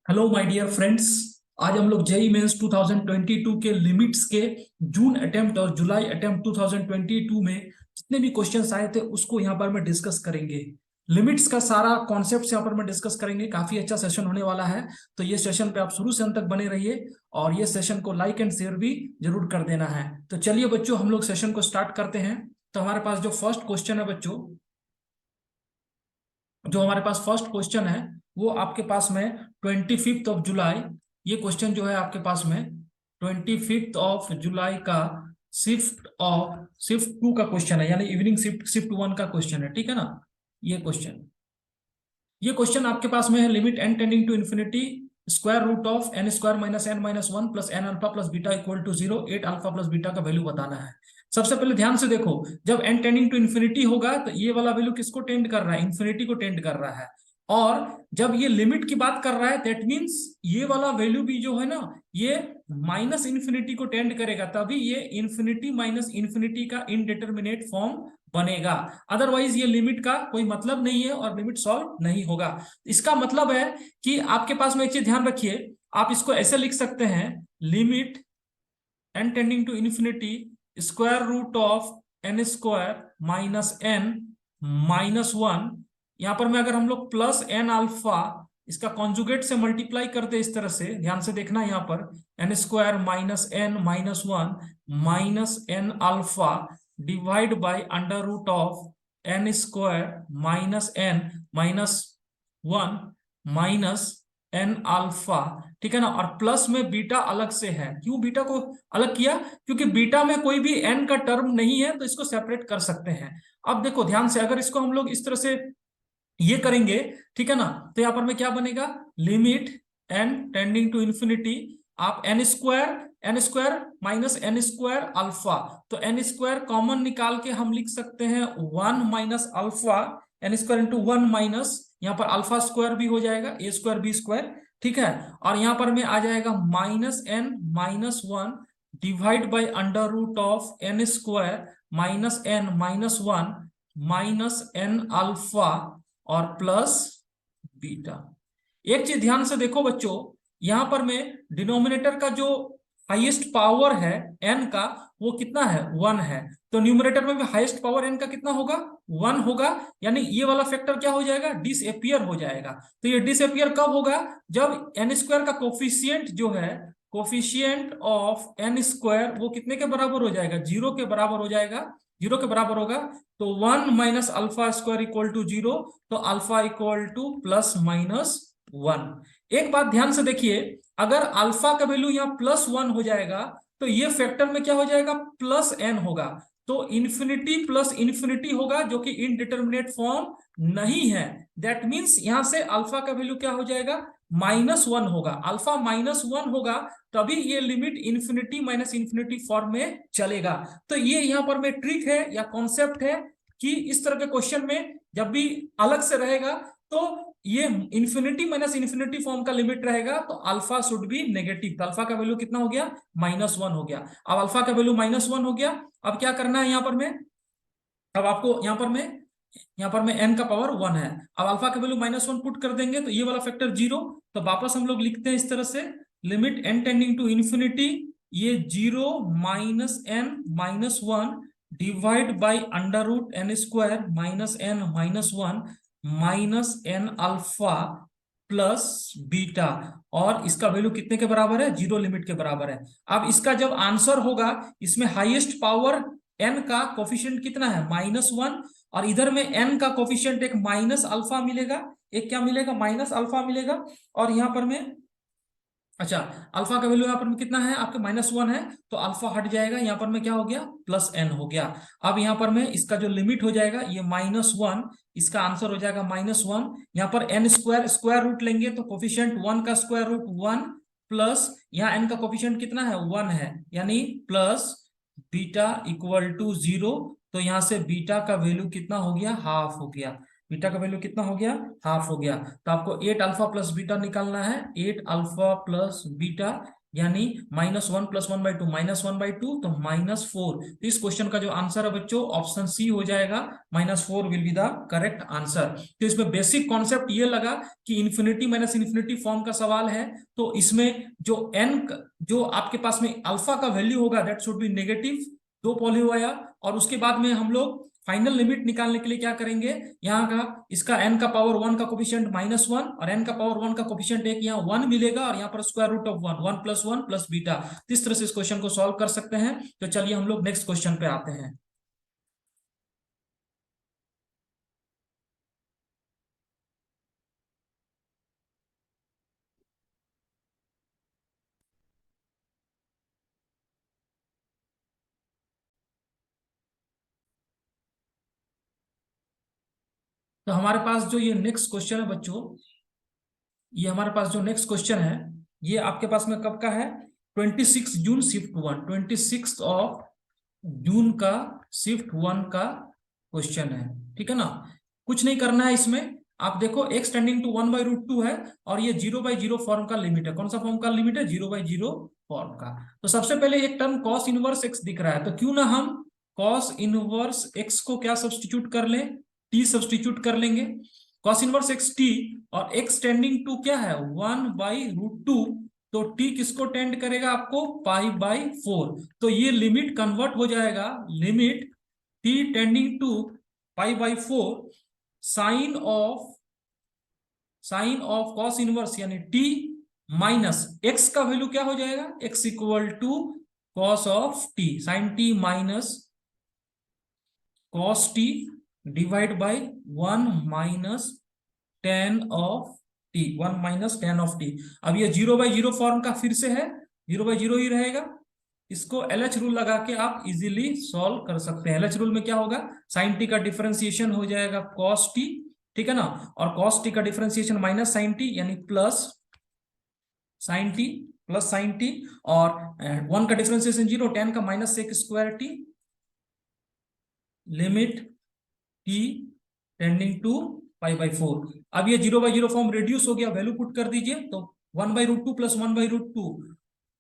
Hello my dear friends. आज हम लोग जेई मेंस 2022 के लिमिट्स के जून अटेम्प्ट और जुलाई अटेम्प्ट 2022 में जितने भी क्वेश्चंस आए थे उसको यहाँ पर मैं डिस्कस करेंगे। लिमिट्स का सारा कॉन्सेप्ट यहाँ पर मैं डिस्कस करेंगे। काफी अच्छा सेशन होने वाला है, तो ये सेशन पे आप शुरू से अंत तक बने रहिए और ये सेशन को लाइक एंड शेयर भी जरूर कर देना है। तो चलिए बच्चों, हम लोग सेशन को स्टार्ट करते हैं। तो हमारे पास जो फर्स्ट क्वेश्चन है बच्चों, जो हमारे पास फर्स्ट क्वेश्चन है वो आपके पास में 25 जुलाई। ये क्वेश्चन जो है आपके पास में 25 जुलाई का शिफ्ट 2 का क्वेश्चन है, यानी इवनिंग शिफ्ट 1 का क्वेश्चन है। ठीक है ना। ये क्वेश्चन आपके पास में है limit n tending to infinity square root of n square minus n minus one plus n alpha plus beta equal to 0, 8 alpha plus beta का वैल्यू बताना है। सबसे पहले ध्यान से देखो, जब एन टेंडिंग टू इन्फिनिटी होगा तो ये वाला वैल्यू किसको टेंड कर रहा है? इन्फिनिटी को टेंड कर रहा है। और जब ये लिमिट की बात कर रहा है दैट मीन्स ये वाला वैल्यू भी जो है ना, ये माइनस इन्फिनिटी को टेंड करेगा, तभी ये इन्फिनिटी माइनस इन्फिनिटी का इनडिटरमिनेट फॉर्म बनेगा। अदरवाइज ये लिमिट का कोई मतलब नहीं है और लिमिट सॉल्व नहीं होगा। इसका मतलब है कि आपके पास में एक चीज ध्यान रखिए, आप इसको ऐसे लिख सकते हैं, limit n tending to infinity square root of n square minus n minus one. यहां पर में अगर हम लोग प्लस एन अल्फा इसका कॉन्जुगेट से मल्टीप्लाई करते इस तरह से, ध्यान से देखना यहाँ पर, n square minus n minus one minus n alpha divide by under root of n square minus n minus one minus n alpha. ठीक है ना। और प्लस में बीटा अलग से है। क्यों बीटा को अलग किया? क्योंकि बीटा में कोई भी एन का टर्म नहीं है, तो इसको सेपरेट कर सकते हैं। अब देखो ध्यान से, अगर इसको हम लोग इस तरह से ये करेंगे, ठीक है ना, तो यहां पर में क्या बनेगा? Limit n tending to infinity, आप n square minus n square alpha, तो एन स्क्वायर कॉमन निकाल के हम लिख सकते हैं 1 minus alpha n square into 1 minus, यहाँ पर अल्फा स्क्वायर भी हो जाएगा, ए स्क्वायर बी स्क्वायर। ठीक है। और यहाँ पर में आ जाएगा minus n minus one divide by under root of n square minus n minus one minus n alpha और प्लस बीटा। एक चीज ध्यान से देखो बच्चों, यहां पर में डिनोमिनेटर का जो हाईएस्ट पावर है एन का, वो कितना है? 1 है। तो न्यूमरेटर में भी हाईएस्ट पावर एन का कितना होगा? 1 होगा। यानी ये वाला फैक्टर क्या हो जाएगा? डिसअपियर हो जाएगा। तो ये डिसअपियर कब होगा? जब एन स्क्वायर का कोफिशियंट जो है, कोफिशियंट ऑफ एन स्क्वायर, वो कितने के बराबर हो जाएगा? 0 के बराबर हो जाएगा। 0 के बराबर होगा तो 1 minus alpha square equal to 0, तो alpha equal to plus minus 1। एक बात ध्यान से देखिए, अगर अल्फा का वैल्यू यहाँ प्लस 1 हो जाएगा तो ये फैक्टर में क्या हो जाएगा? प्लस एन होगा। तो इन्फिनिटी प्लस इन्फिनिटी होगा, जो कि इनडिटरमिनेट फॉर्म नहीं है। दैट मीन्स यहां से अल्फा का वैल्यू क्या हो जाएगा? -1 होगा। अल्फा -1 होगा तभी ये limit infinity minus infinity form में चलेगा। तो ये यहाँ पर में ट्रिक है या कॉन्सेप्ट है कि इस तरह के क्वेश्चन में जब भी अलग से रहेगा तो ये इन्फिनिटी माइनस इन्फिनिटी फॉर्म का लिमिट रहेगा, तो अल्फा शुड बी नेगेटिव। तो अल्फा का वैल्यू कितना हो गया? -1 हो गया। अब अल्फा का वैल्यू -1 हो गया। अब क्या करना है यहाँ पर में? अब आपको यहाँ पर में एन का पावर 1 है। अब अल्फा का वैल्यू -1 पुट कर देंगे तो ये वाला फैक्टर 0। तो वापस हम लोग लिखते हैं इस तरह से, limit n tending to infinity, ये 0 minus n minus one divide by under root n square minus n minus one minus n alpha plus beta. और इसका वैल्यू कितने के बराबर है? 0 लिमिट के बराबर है। अब इसका जब आंसर होगा, इसमें हाईएस्ट पावर एन का कोफिशिएंट कितना है? -1। और इधर में एन का कोफिशिएंट एक माइनस अल्फा मिलेगा, एक क्या मिलेगा? माइनस अल्फा मिलेगा। और यहाँ पर में, अच्छा, अल्फा का वैल्यू यहाँ पर कितना है आपके? -1 है, तो अल्फा हट जाएगा, यहाँ पर में क्या हो गया? प्लस एन हो गया। अब यहाँ पर में इसका जो लिमिट हो जाएगा ये -1, इसका आंसर हो जाएगा -1। यहाँ पर एन स्क्वायर स्क्वायर रूट लेंगे तो कोफिशिएंट 1 का स्क्वायर रूट 1 प्लस यहाँ एन का कोफिशिएंट कितना है? 1 है, यानी प्लस बीटा इक्वल टू 0। तो यहाँ से बीटा का वैल्यू कितना हो गया? हाफ हो गया। बीटा का वैल्यू कितना हो गया? हाफ हो गया। तो आपको 8 अल्फा प्लस बीटा निकालना है। 8 अल्फा प्लस बीटा यानी -1 + 1/2 -1/2, तो -4। तो इस क्वेश्चन का जो आंसर है बच्चों ऑप्शन सी हो जाएगा, -4 will be the correct answer. तो इसमें बेसिक कॉन्सेप्ट ये लगा कि इन्फिनिटी माइनस इन्फिनिटी फॉर्म का सवाल है, तो इसमें जो एन जो आपके पास में अल्फा का वैल्यू होगा दैट शुड बी नेगेटिव, दो पॉली हुआ। और उसके बाद में हम लोग फाइनल लिमिट निकालने के लिए क्या करेंगे, यहाँ का इसका n का पावर 1 का कोफिशिएंट -1 और n का पावर 1 का कोफिशिएंट एक यहाँ 1 मिलेगा, और यहाँ पर स्क्वायर रूट ऑफ 1, 1 + 1 + बीटा। इस तरह से इस क्वेश्चन को सॉल्व कर सकते हैं। तो चलिए हम लोग नेक्स्ट क्वेश्चन पे आते हैं। तो हमारे पास जो ये नेक्स्ट क्वेश्चन है बच्चों, ये हमारे पास जो नेक्स्ट क्वेश्चन है, ये आपके पास में कब का है, 26 जून शिफ्ट 1, 26 ऑफ जून का शिफ्ट 1 का क्वेश्चन है। ठीक है ना, कुछ नहीं करना है इसमें। आप देखो x टेंडिंग टू 1/√2 है, और ये 0/0 फॉर्म का लिमिट है। कौन सा फॉर्म का लिमिट है, 0/0 फॉर्म का। तो सबसे पहले एक टर्म cos इनवर्स x दिख रहा है, तो क्यों ना हम cos इनवर्स x को क्या सब्सटीट्यूट कर लें, t सब्सटीट्यूट कर लेंगे। cos इनवर्स x t, और x टेंडिंग टू क्या है, 1/√2, तो t किसको टेंड करेगा आपको, π/4। तो ये लिमिट कन्वर्ट हो जाएगा, limit t tending to π/4 sine of cos inverse यानी t माइनस x का वैल्यू क्या हो जाएगा, x = cos of t, sine t minus cos t divide by 1 - tan of t, 1 - tan of t। अब ये 0/0 form का फिर से है, 0/0 ही रहेगा। इसको LH रूल लगा के आप इजीली सॉल्व कर सकते हैं। LH रूल में क्या होगा, साइन टी का डिफरेंशिएशन हो जाएगा cos t, ठीक है ना, और cos t का डिफरेंशिएशन माइनस साइन टी यानी प्लस साइन टी, और 1 का डिफरेंशिएशन 0, tan का -sec²t, limit t tending to π/4। अब ये 0/0 फॉर्म रिड्यूस हो गया, वैल्यू पुट कर दीजिए, तो 1/√2 + 1/√2,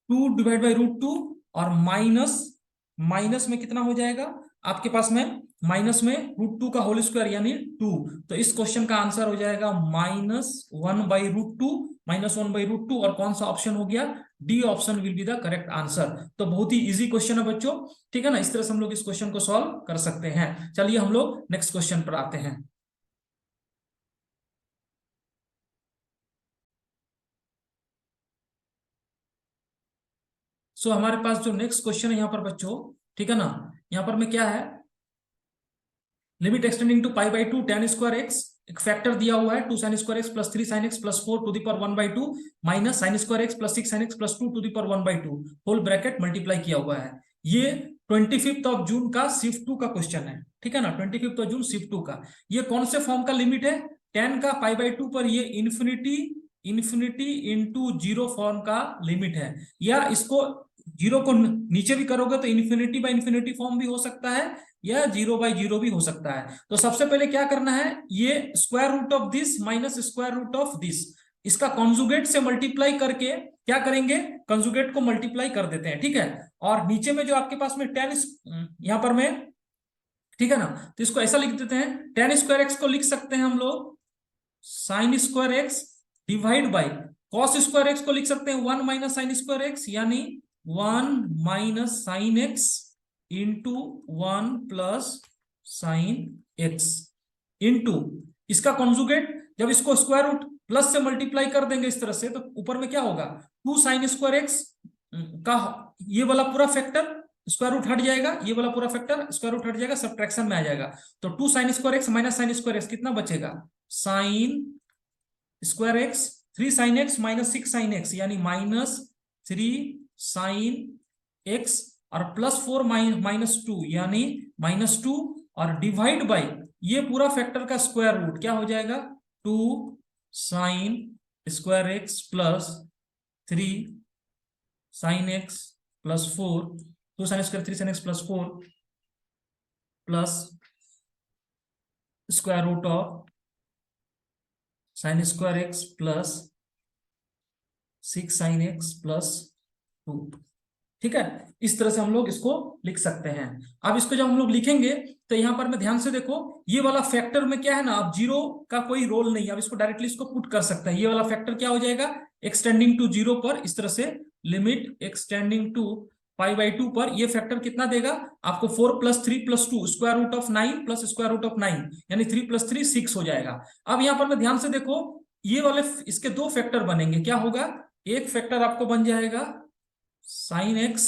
2/√2, और माइनस माइनस में कितना हो जाएगा आपके पास में, माइनस में √2 का होल स्क्वायर यानी 2। तो इस क्वेश्चन का आंसर हो जाएगा -1/√2, -1/√2, और कौन सा ऑप्शन हो गया, D option will be the correct answer. तो बहुत ही इजी क्वेश्चन है बच्चों, ठीक है ना। इस तरह से हम लोग इस क्वेश्चन को सॉल्व कर सकते हैं। चलिए हम लोग नेक्स्ट क्वेश्चन पर आते हैं। सो हमारे पास जो नेक्स्ट क्वेश्चन है यहाँ पर बच्चों, ठीक है ना, यहाँ पर में क्या है, limit extending to π/2 tan² x, एक फैक्टर दिया हुआ है 2 sin² x + 3 sin x + 4 to the power 1/2 minus sin² x + 6 sin x + 2 to the power 1/2 whole bracket multiply किया हुआ है। ये 25 ऑफ जून का शिफ्ट 2 का क्वेश्चन है, ठीक है ना, 25 ऑफ जून शिफ्ट 2 का। ये कौन से फॉर्म का लिमिट है, tan का π/2 पर ये इन्फिनिटी इंटू 0 फॉर्म का लिमिट है, या इसको 0 को नीचे भी करोगे तो इन्फिनिटी/इन्फिनिटी फॉर्म भी हो सकता है, या 0/0 भी हो सकता है। तो सबसे पहले क्या करना है, ये square root of this minus square root of this, इसका कॉन्जुगेट से मल्टीप्लाई करके क्या करेंगे, कंजुगेट को मल्टीप्लाई कर देते हैं, ठीक है। और नीचे में जो आपके पास में टेन, यहां पर में, ठीक है ना, तो इसको ऐसा लिख देते हैं, tan² x को लिख सकते हैं हम लोग sin² x divide by cos² x को लिख सकते हैं 1 - sin² x, यानी 1 - sin x into 1 + sin x into इसका कॉन्जुगेट, जब इसको स्क्वायर रूट प्लस से मल्टीप्लाई कर देंगे इस तरह से, तो ऊपर में क्या होगा, 2 sin² x का ये वाला पूरा फैक्टर स्क्वायर रूट हट जाएगा, ये वाला पूरा फैक्टर स्क्वायर रूट हट जाएगा, सब्ट्रैक्शन में आ जाएगा। तो 2 sin² x minus sin² x कितना बचेगा, sin² x 3 sin x - 6 sin x यानी -3 sin x, और +4 - 2 यानी -2, और डिवाइड बाई ये पूरा फैक्टर का स्क्वायर रूट क्या हो जाएगा, 2 sin² x + 3 sin x + 4, 2 sin² 3 sin x + 4 plus square root of sin² x + 6 sin x + 2। ठीक है, इस तरह से हम लोग इसको लिख सकते हैं। अब इसको जब हम लोग लिखेंगे तो यहाँ पर में ध्यान से देखो, ये वाला फैक्टर में क्या है ना, अब जीरो का कोई रोल नहीं है, अब इसको डायरेक्टली इसको पुट कर सकते हैं। ये वाला फैक्टर क्या हो जाएगा, एक्सटेंडिंग टू जीरो पर, इस तरह से लिमिट एक्सटेंडिंग टू π/2 पर ये फैक्टर कितना देगा आपको, 4 + 3 + 2 square root of 9 plus square root of 9, यानी 3 + 3 6 हो जाएगा। अब यहाँ पर में ध्यान से देखो, ये वाले इसके दो फैक्टर बनेंगे, क्या होगा, एक फैक्टर आपको बन जाएगा sin x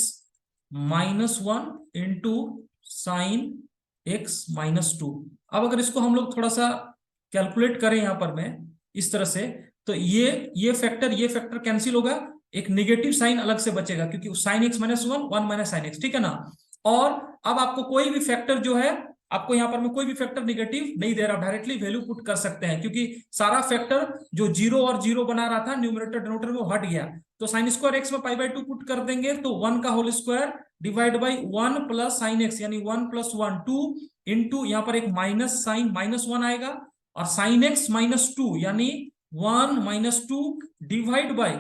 -1 into sin x -2। अब अगर इसको हम लोग थोड़ा सा कैलकुलेट करें यहाँ पर में इस तरह से, तो ये फैक्टर कैंसिल होगा, एक निगेटिव साइन अलग से बचेगा क्योंकि sin x -1 1 - sin x, ठीक है ना। और अब आपको कोई भी फैक्टर जो है, आपको यहाँ पर में कोई भी फैक्टर निगेटिव नहीं दे रहा, डायरेक्टली वैल्यू पुट कर सकते हैं क्योंकि सारा फैक्टर जो 0 और 0 बना रहा था न्यूमरेटर डिनोमिनेटर में हट गया। तो sin स्क्वायर x में π/2 पुट कर देंगे तो 1 का whole square divide by 1 plus sin x, यानी 1 + 1 2 इंटू यहाँ पर एक माइनस साइन -1 आएगा, और sin x -2 यानी 1 - 2 divide by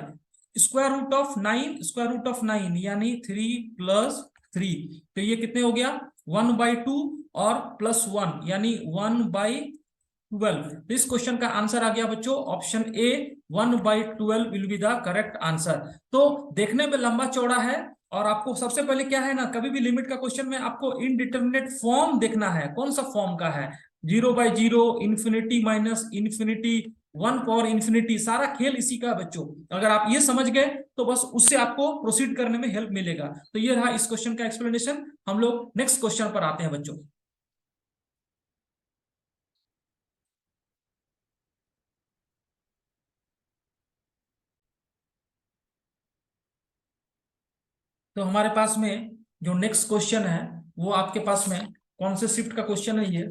square root of 9 यानी 3 + 3। तो ये कितने हो गया, 1/2 और +1 यानी 1/12। तो इस क्वेश्चन का आंसर आ गया बच्चों option A, 1/12 will be the correct answer. तो देखने में लंबा चौड़ा है, और आपको सबसे पहले क्या है ना, कभी भी लिमिट का क्वेश्चन में आपको इनडिटरमिनेट फॉर्म देखना है, कौन सा फॉर्म का है, 0/0, इन्फिनिटी माइनस इन्फिनिटी, 1/∞, सारा खेल इसी का बच्चों। अगर आप ये समझ गए तो बस उससे आपको प्रोसीड करने में हेल्प मिलेगा। तो ये रहा इस क्वेश्चन का एक्सप्लेनेशन। हम लोग नेक्स्ट क्वेश्चन पर आते हैं बच्चों। तो हमारे पास में जो नेक्स्ट क्वेश्चन है वो आपके पास में कौन से शिफ्ट का क्वेश्चन है ये,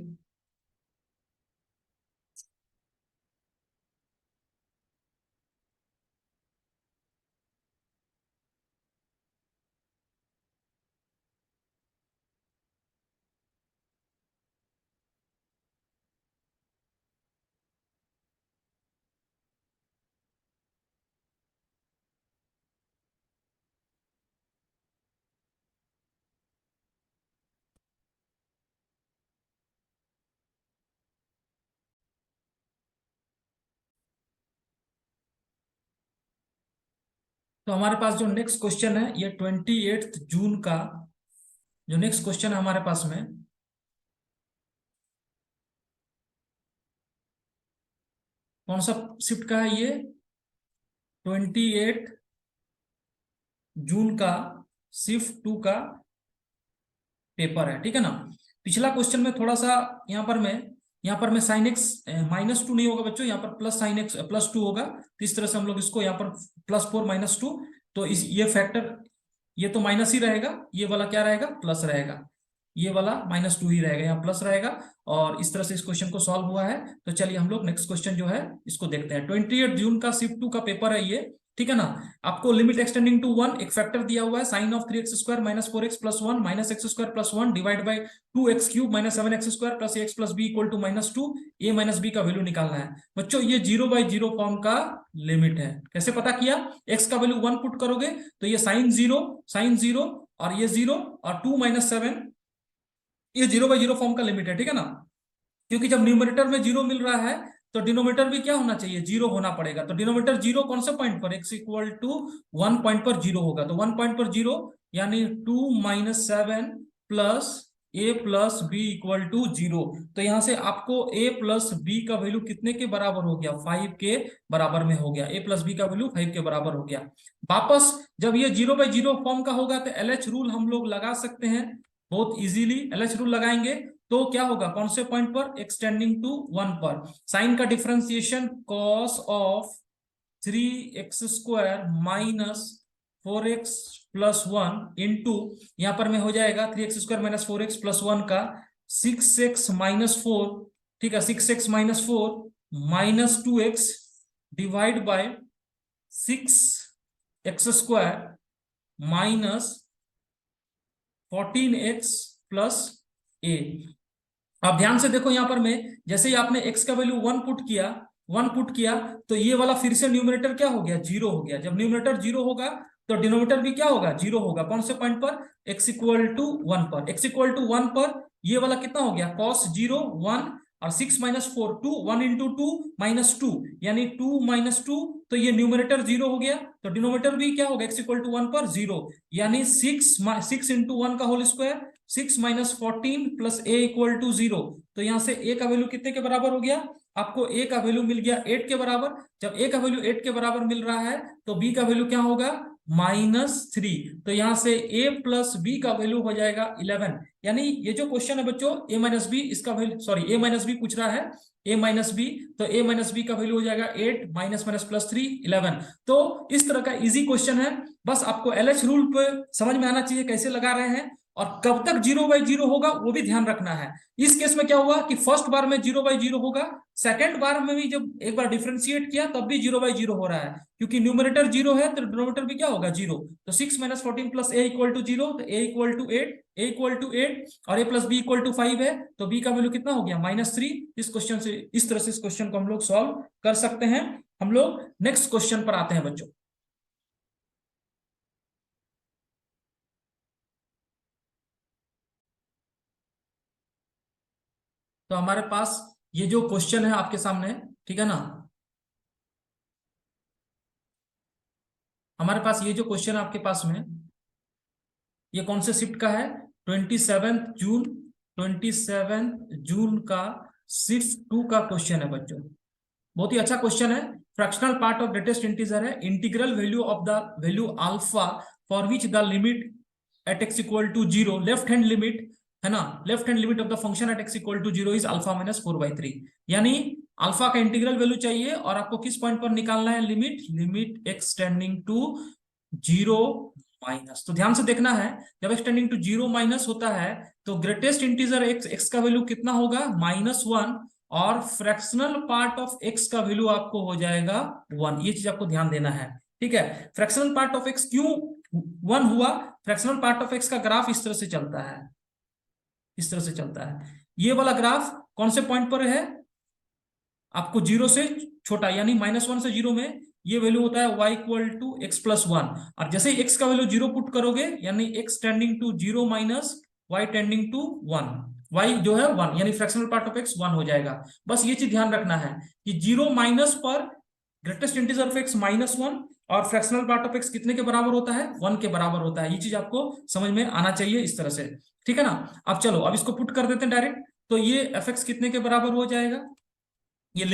तो हमारे पास जो नेक्स्ट क्वेश्चन है ये 28 जून का जो नेक्स्ट क्वेश्चन है हमारे पास में, कौन सा शिफ्ट का है ये, 28 जून का शिफ्ट 2 का पेपर है, ठीक है ना। पिछला क्वेश्चन में थोड़ा सा यहाँ पर मैं sin x -2 नहीं होगा बच्चों, यहाँ पर प्लस sin x +2 होगा। तो इस तरह से हम लोग इसको यहाँ पर +4 - 2, तो इस ये फैक्टर ये तो माइनस ही रहेगा, ये वाला क्या रहेगा, प्लस रहेगा, ये वाला -2 ही रहेगा, यहाँ प्लस रहेगा। और इस तरह से इस क्वेश्चन को सॉल्व हुआ है। तो चलिए हम लोग नेक्स्ट क्वेश्चन जो है इसको देखते हैं। 28 जून का शिफ्ट 2 का पेपर है ये, ठीक है ना। आपको लिमिट एक्सटेंडिंग टू 1 एक फैक्टर दिया हुआ है, sin of 3x² - 4x + 1 -x² + 1 divide by 2x³ - 7x² + ax + b = -2, a - b का वैल्यू निकालना है बच्चों। ये 0/0 फॉर्म का लिमिट है। कैसे पता किया, x का वैल्यू 1 पुट करोगे तो ये sin 0 और ये 0 और 2 - 7, ये 0/0 फॉर्म का लिमिट है, ठीक है ना। क्योंकि जब न्यूमरेटर में 0 मिल रहा है तो डिनोमिनेटर भी क्या होना चाहिए, 0 होना पड़ेगा। तो डिनोमिनेटर 0 कौन से पॉइंट पर, x = 1 पॉइंट पर 0 होगा, तो 1 पॉइंट पर 0 यानी 2 - 7 प्लस a + b = 0। तो यहां से आपको a + b का वैल्यू कितने के बराबर हो गया, 5 के बराबर में हो गया, a + b का वैल्यू 5 के बराबर हो गया। वापस जब ये 0/0 फॉर्म का होगा तो LH रूल हम लोग लगा सकते हैं बहुत इजीली। LH रूल लगाएंगे तो क्या होगा, कौन से पॉइंट पर, एक्सटेंडिंग टू 1 पर, साइन का differentiation cos of 3x² - 4x + 1 into यहां पर में हो जाएगा 3x² - 4x + 1 का 6x - 4, ठीक है, 6x - 4 - 2x divide by 6x² - 14x + a। आप ध्यान से देखो यहाँ पर में जैसे ही आपने x का वैल्यू 1 पुट किया तो ये वाला फिर से न्यूमरेटर क्या हो गया, 0 हो गया। जब न्यूमरेटर 0 होगा तो डिनोमिनेटर भी क्या होगा, 0 होगा। कौन से पॉइंट पर, x इक्वल टू 1 पर। x इक्वल टू 1 पर ये वाला कितना हो गया, cos 0 1 और 6 माइनस 4 2, 1 इंटू 2 माइनस 2 यानी 2 माइनस 2, तो ये न्यूमरेटर 0 हो गया। तो डिनोमिनेटर भी क्या होगा, x इक्वल टू 1 पर 0 यानी 6 इंटू 1 का whole square, 6 minus 14 plus a equal to 0। तो यहाँ से a का वैल्यू कितने के बराबर हो गया, आपको a का वैल्यू मिल गया 8 के बराबर। जब a का वैल्यू 8 के बराबर मिल रहा है तो b का वैल्यू क्या होगा, -3। तो यहां से a प्लस बी का वैल्यू हो जाएगा 11। यानी ये जो क्वेश्चन है बच्चों a माइनस बी, इसका value sorry a minus b पूछ रहा है, a माइनस बी, तो a माइनस बी का वैल्यू हो जाएगा 8 माइनस माइनस प्लस 3 11। तो इस तरह का इजी क्वेश्चन है। बस आपको LH रूल पे समझ में आना चाहिए कैसे लगा रहे हैं, और कब तक 0/0 होगा वो भी ध्यान रखना है। इस केस में क्या हुआ कि फर्स्ट बार में 0/0 होगा, सेकंड बार में भी जब एक बार डिफरेंशिएट किया तब भी 0/0 हो रहा है, क्योंकि न्यूमरेटर 0 है तो डिनोमिनेटर भी क्या होगा 0। तो 6 minus 14 plus a equal to 0, तो a equal to 8, a equal to 8 और a plus b equal to 5 है, तो b का वैल्यू कितना हो गया -3। इस क्वेश्चन से, इस तरह से इस क्वेश्चन को हम लोग सॉल्व कर सकते हैं। हम लोग नेक्स्ट क्वेश्चन पर आते हैं बच्चों। तो हमारे पास ये जो क्वेश्चन है आपके सामने, ठीक है ना, हमारे पास ये जो क्वेश्चन है आपके पास में, ये कौन से शिफ्ट का है, 27 जून, 27 जून का शिफ्ट 2 का क्वेश्चन है बच्चों। बहुत ही अच्छा क्वेश्चन है। Fractional part of greatest integer है, integral value of the value alpha for which the limit at x equal to 0, left hand limit है ना, left hand limit of the function at x equal to 0 is alpha minus 4/3। यानी alpha का integral value चाहिए और आपको किस point पर निकालना है, limit x tending to 0 minus. तो ध्यान से देखना है, जब x टेंडिंग टू 0 माइनस होता है तो ग्रेटेस्ट इंटीजर x का वैल्यू कितना होगा, -1, और फ्रैक्शनल पार्ट ऑफ x का वैल्यू आपको हो जाएगा 1। ये चीज आपको ध्यान देना है, ठीक है। फ्रैक्शनल पार्ट ऑफ x क्यों 1 हुआ, फ्रैक्शनल पार्ट ऑफ x का ग्राफ इस तरह से चलता है, इस तरह से चलता है। ये वाला ग्राफ कौन से पॉइंट पर है, आपको 0 से छोटा यानी -1 से 0 में ये वैल्यू होता है y equal to x plus 1, और जैसे x का वैल्यू 0 पुट करोगे यानी x tending to 0 minus y tending to 1, y जो है 1 यानी फ्रैक्शनल पार्ट ऑफ x 1 हो जाएगा। बस ये चीज ध्यान रखना है कि 0 माइनस पर ग्रेटेस्ट इंटीजर ऑफ x -1 और फ्रैक्शनल पार्ट ऑफ x कितने के बराबर होता है, 1 के बराबर होता है। ये चीज आपको समझ में आना चाहिए इस तरह से, ठीक है ना। अब चलो अब इसको पुट कर देते हैं डायरेक्ट, तो ये fx कितने के बराबर हो जाएगा, ये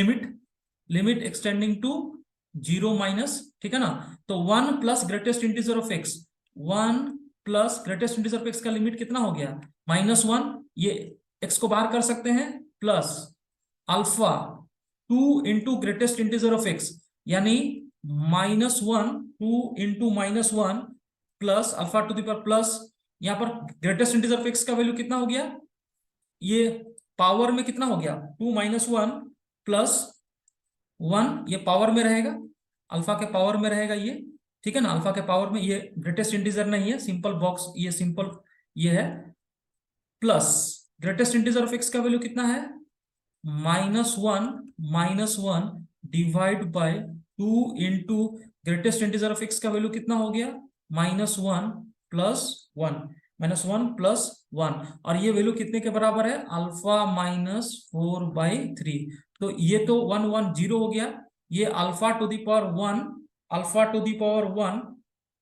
लिमिट एक्सटेंडिंग टू 0 माइनस, ठीक है ना। तो 1 plus greatest integer of x, 1 plus greatest integer of x का लिमिट कितना हो गया, -1, ये x को बाहर कर सकते हैं, plus alpha 2 into greatest integer of x यानी -1, 2 into -1 plus alpha two the power plus, यहां पर ग्रेटेस्ट इंटीजर ऑफ x का वैल्यू कितना हो गया, ये पावर में कितना हो गया 2 - 1 प्लस 1, ये पावर में रहेगा, अल्फा के पावर में रहेगा ये, ठीक है ना, अल्फा के पावर में, ये ग्रेटेस्ट इंटीजर नहीं है, सिंपल बॉक्स, ये सिंपल ये है, plus greatest integer of x का वैल्यू कितना है, -1 divide bye 2 into greatest integer of x का वैल्यू कितना हो गया, -1 प्लस 1, -1 प्लस 1, और ये वैल्यू कितने के बराबर है, अल्फा -4/3। तो ये तो 1 1 0 हो गया, ये alpha to the power 1, alpha to the power 1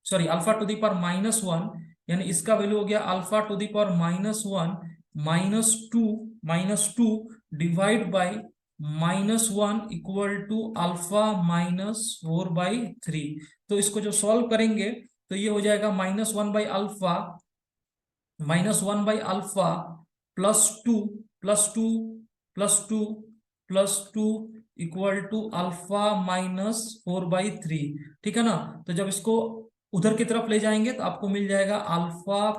sorry alpha to the power -1, यानी इसका वैल्यू हो गया alpha to the power -1 -2 divide by -1 equal to alpha -4/3। तो इसको जो सॉल्व करेंगे तो ये हो जाएगा -1/अल्फा +2 +2 +2 +2 इक्वल टू अल्फा -4/3, ठीक है ना। तो जब इसको उधर की तरफ ले जाएंगे तो आपको मिल जाएगा अल्फा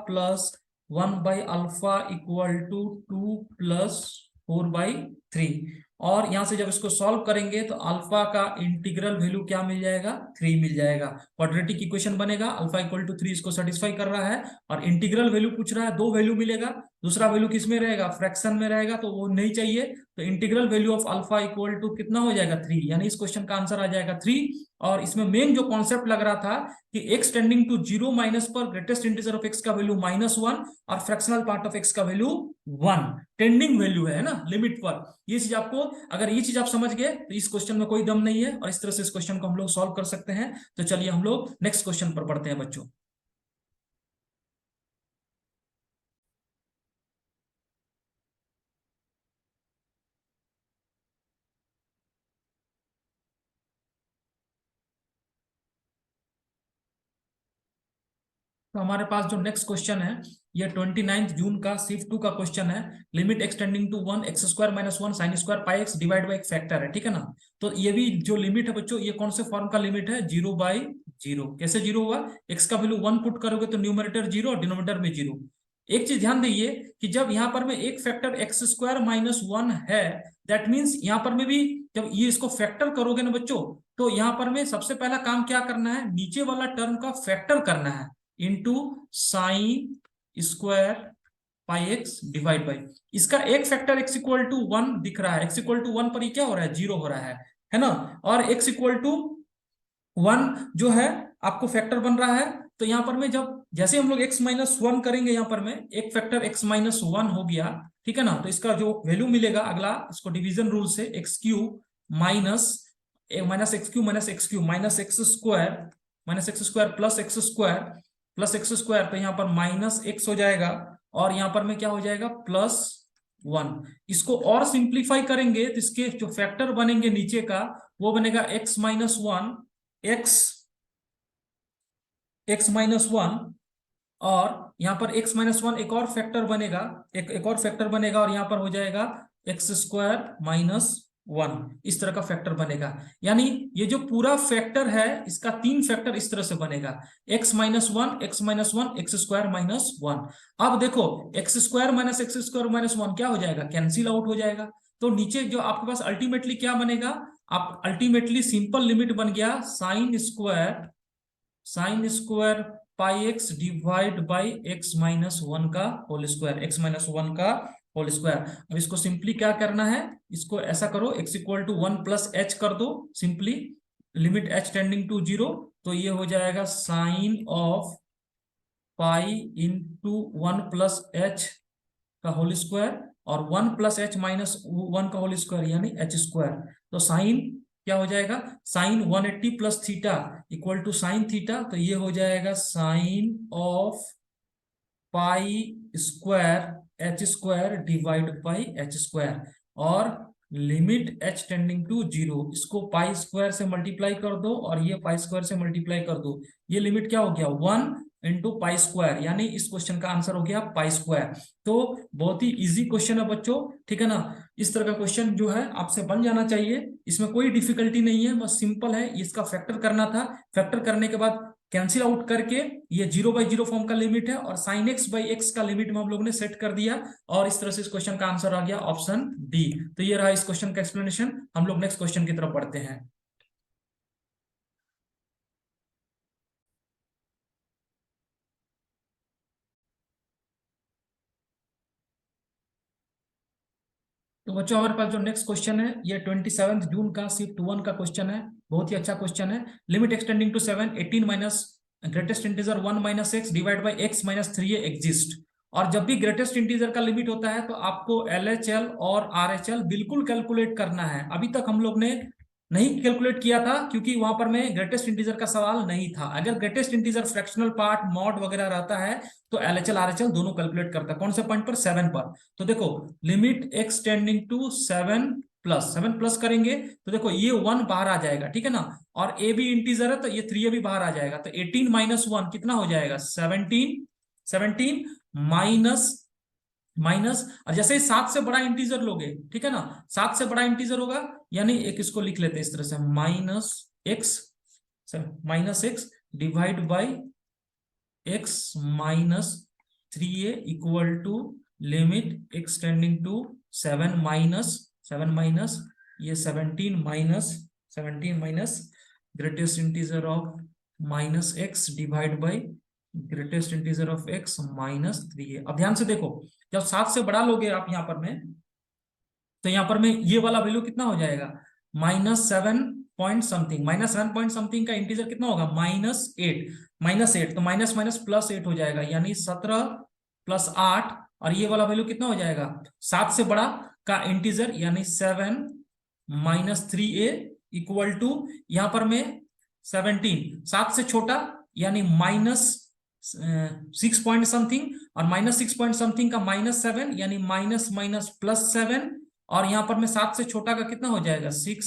+1/अल्फा इक्वल टू 2 + 4/3, और यहां से जब इसको सॉल्व करेंगे तो अल्फा का इंटीग्रल वैल्यू क्या मिल जाएगा, 3 मिल जाएगा। क्वाड्रेटिक इक्वेशन बनेगा, अल्फा इक्वल टू 3 इसको सेटिस्फाई कर रहा है, और इंटीग्रल वैल्यू पूछ रहा है, 2 वैल्यू मिलेगा, दूसरा वैल्यू किस में रहेगा, फ्रैक्शन में रहेगा, तो वो नहीं चाहिए, तो integral value of alpha equal to कितना हो जाएगा 3, यानी इस क्वेश्चन का आंसर आ जाएगा 3। और इसमें मेन जो कॉन्सेप्ट लग रहा था कि x टेंडिंग टू 0 माइनस पर ग्रेटेस्ट इंटीजर ऑफ x का वैल्यू -1 और फ्रैक्शनल पार्ट ऑफ x का वैल्यू 1 टेंडिंग वैल्यू है ना लिमिट पर। ये चीज आपको, अगर ये चीज आप समझ गए तो इस क्वेश्चन में कोई दम नहीं है, और इस तरह से इस क्वेश्चन को हम लोग सॉल्व कर सकते हैं। तो चलिए हम लोग नेक्स्ट क्वेश्चन पर पढ़ते हैं बच्चों। तो हमारे पास जो नेक्स्ट क्वेश्चन है ये 29 जून का शिफ्ट 2 का क्वेश्चन है। Limit extending to 1 x square minus 1 sine square pi x divide by एक फैक्टर है, ठीक है ना। तो ये भी जो लिमिट है बच्चों, ये कौन से फॉर्म का लिमिट है, 0/0। कैसे जीरो हुआ, x का वैल्यू 1 पुट करोगे तो न्यूमरेटर 0 और डिनोमिनेटर में 0। एक चीज ध्यान दीजिए कि जब यहाँ पर में एक फैक्टर एक्स स्क्वायर माइनस 1 है, दैट मीन्स यहाँ पर में भी जब ये इसको फैक्टर करोगे ना बच्चों, तो यहाँ पर में सबसे पहला काम क्या करना है, नीचे वाला टर्म का फैक्टर करना है into sine square pi x divide by इसका एक फैक्टर x इक्वल टू 1 दिख रहा है, x इक्वल टू 1 पर ये क्या हो रहा है, 0 हो रहा है ना। और x इक्वल टू 1 जो है आपको फैक्टर बन रहा है। तो यहां पर में जब जैसे हम लोग x माइनस 1 करेंगे, यहां पर में एक फैक्टर x माइनस 1 हो गया, ठीक है ना। तो इसका जो वैल्यू मिलेगा अगला, इसको डिवीजन रूल से x cube minus x cube minus x square plus x square, तो यहाँ पर माइनस एक्स हो जाएगा, और यहाँ पर में क्या हो जाएगा +1। इसको और सिंप्लीफाई करेंगे तो इसके जो फैक्टर बनेंगे नीचे का वो बनेगा x माइनस 1 x माइनस 1, और यहाँ पर x माइनस 1 एक और फैक्टर बनेगा, एक और फैक्टर बनेगा, और यहाँ पर हो जाएगा एक्स स्क्वायर माइनस 1, इस तरह का फैक्टर बनेगा। यानी ये जो पूरा फैक्टर है इसका 3 फैक्टर इस तरह से बनेगा, x minus 1 x square minus 1। अब देखो एक्स स्क्वायर माइनस 1 क्या हो जाएगा, कैंसिल आउट हो जाएगा। तो नीचे जो आपके पास अल्टीमेटली क्या बनेगा, आप अल्टीमेटली सिंपल लिमिट बन गया sign square pi x divide by x minus 1 का होल स्क्वायर। अब इसको सिंपली क्या करना है, इसको ऐसा करो, x equal to 1 plus h कर दो simply, limit h tending to 0। तो ये हो जाएगा sine of pi into 1 plus h का होल स्क्वायर, और 1 प्लस एच माइनस 1 का होल स्क्वायर यानी एच स्क्वायर। तो साइन क्या हो जाएगा, sine 180 plus theta equal to sine theta, तो ये हो जाएगा sine of pi square h square divide by h square, और लिमिट h टेंडिंग टू 0, इसको पाई स्क्वायर से मल्टीप्लाई कर दो और ये पाई स्क्वायर से मल्टीप्लाई कर दो, ये लिमिट क्या हो गया 1 इंटू पाई स्क्वायर, यानी इस क्वेश्चन का आंसर हो गया पाई स्क्वायर। तो बहुत ही इजी क्वेश्चन है बच्चों, ठीक है ना। इस तरह का क्वेश्चन जो है आपसे बन जाना चाहिए, इसमें कोई डिफिकल्टी नहीं है, बस सिंपल है, इसका फैक्टर करना था। फैक्टर करने के बाद कैंसिल आउट करके ये 0/0 फॉर्म का लिमिट है, और साइन एक्स बाई एक्स का लिमिट में हम लोग ने सेट कर दिया, और इस तरह से इस क्वेश्चन का आंसर आ गया ऑप्शन डी। तो ये रहा इस क्वेश्चन का एक्सप्लेनेशन। हम लोग नेक्स्ट क्वेश्चन की तरफ बढ़ते हैं। तो बच्चों हमारे पास जो नेक्स्ट क्वेश्चन है ये 27 जून का शिफ्ट 1 का क्वेश्चन है। बहुत ही अच्छा क्वेश्चन है। Limit extending to 7 18 minus greatest integer 1 minus x divide by x minus 3a exist. और जब भी ग्रेटेस्ट इंटीजर का लिमिट होता है तो आपको LHL और RHL बिल्कुल कैलकुलेट करना है। अभी तक हम लोग ने नहीं कैलकुलेट किया था क्योंकि वहां पर में ग्रेटेस्ट इंटीजर का सवाल नहीं था। अगर greatest integer fractional part mod वगैरह रहता है तो LHL RHL दोनों कैलकुलेट करता है। कौन से पॉइंट पर, 7 पर। तो देखो limit x tending to 7 plus करेंगे तो देखो ये 1 बाहर आ जाएगा, ठीक है ना। और a भी इंटीजर है तो ये 3a भी बाहर आ जाएगा। तो 18 माइनस 1 कितना हो जाएगा, 17 माइनस माइनस, और जैसे ही 7 से बड़ा इंटीजर लोगे, ठीक है ना, 7 से बड़ा इंटीजर होगा, यानी एक इसको लिख लेते हैं इस तरह से minus x divide by x minus 3a equal to limit x tending to 7 minus ये 17 minus greatest integer of minus x divide by greatest integer of x minus 3a। अब ध्यान से देखो, जब 7 से बड़ा लोगे आप यहाँ पर में, तो यहाँ पर में ये वाला वैल्यू कितना हो जाएगा, -7 पॉइंट समथिंग, -7 पॉइंट समथिंग का इंटीजर कितना होगा, -8 तो माइनस माइनस +8 हो जाएगा, यानी 17 + 8, और ये वाला वैल्यू कितना हो जाएगा, 7 से बड़ा का इंटीजर यानी 7 - 3a इक्वल टू, यहां पर में 17 7 से छोटा यानी -6 पॉइंट समथिंग, और -6 पॉइंट समथिंग का -7 यानी माइनस माइनस +7, और यहां पर में 7 से छोटा का कितना हो जाएगा, 6 -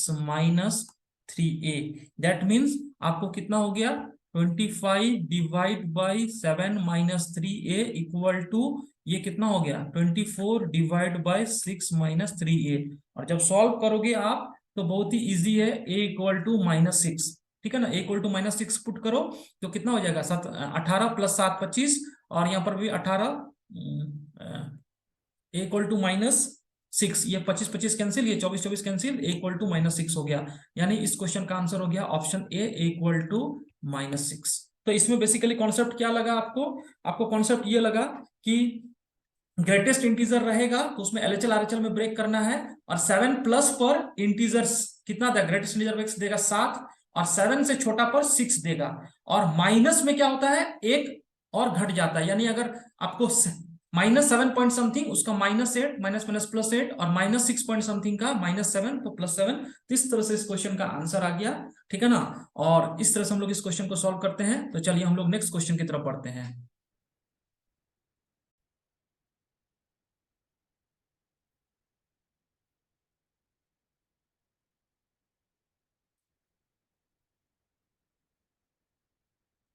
3a। दैट मीन्स आपको कितना हो गया, 25 divide by 7 - 3a equal to, ये कितना हो गया, 24 डिवाइड बाई 6 - 3a। और जब सॉल्व करोगे आप तो बहुत ही इजी है, a इक्वल टू -6, ठीक है ना, a इक्वल टू -6 पुट करो तो कितना हो जाएगा, 18 + 7 25, और यहाँ पर भी 18, a इक्वल टू -6, ये 25 25 कैंसिल, ये 24 24 कैंसिल, a इक्वल टू -6 हो गया। यानी इस क्वेश्चन का आंसर हो गया ऑप्शन ए इक्वल टू -6। तो इसमें बेसिकली कॉन्सेप्ट क्या लगा आपको, आपको कॉन्सेप्ट ये लगा कि ग्रेटेस्ट इंटीजर रहेगा तो उसमें एलएचएल आरएचएल में ब्रेक करना है, और 7+ पर इंटीजर्स कितना था, ग्रेटेस्ट इंटीजर एक्स देगा 7, और 7 से छोटा पर 6 देगा, और माइनस में क्या होता है, एक और घट जाता है, यानी अगर आपको -7 पॉइंट समथिंग उसका -8 माइनस माइनस +8, और -6 पॉइंट समथिंग का -7 तो +7। तो इस तरह से इस क्वेश्चन का आंसर आ गया, ठीक है ना। और इस तरह से हम लोग इस क्वेश्चन को सॉल्व करते हैं। तो चलिए हम लोग नेक्स्ट क्वेश्चन की तरफ बढ़ते हैं।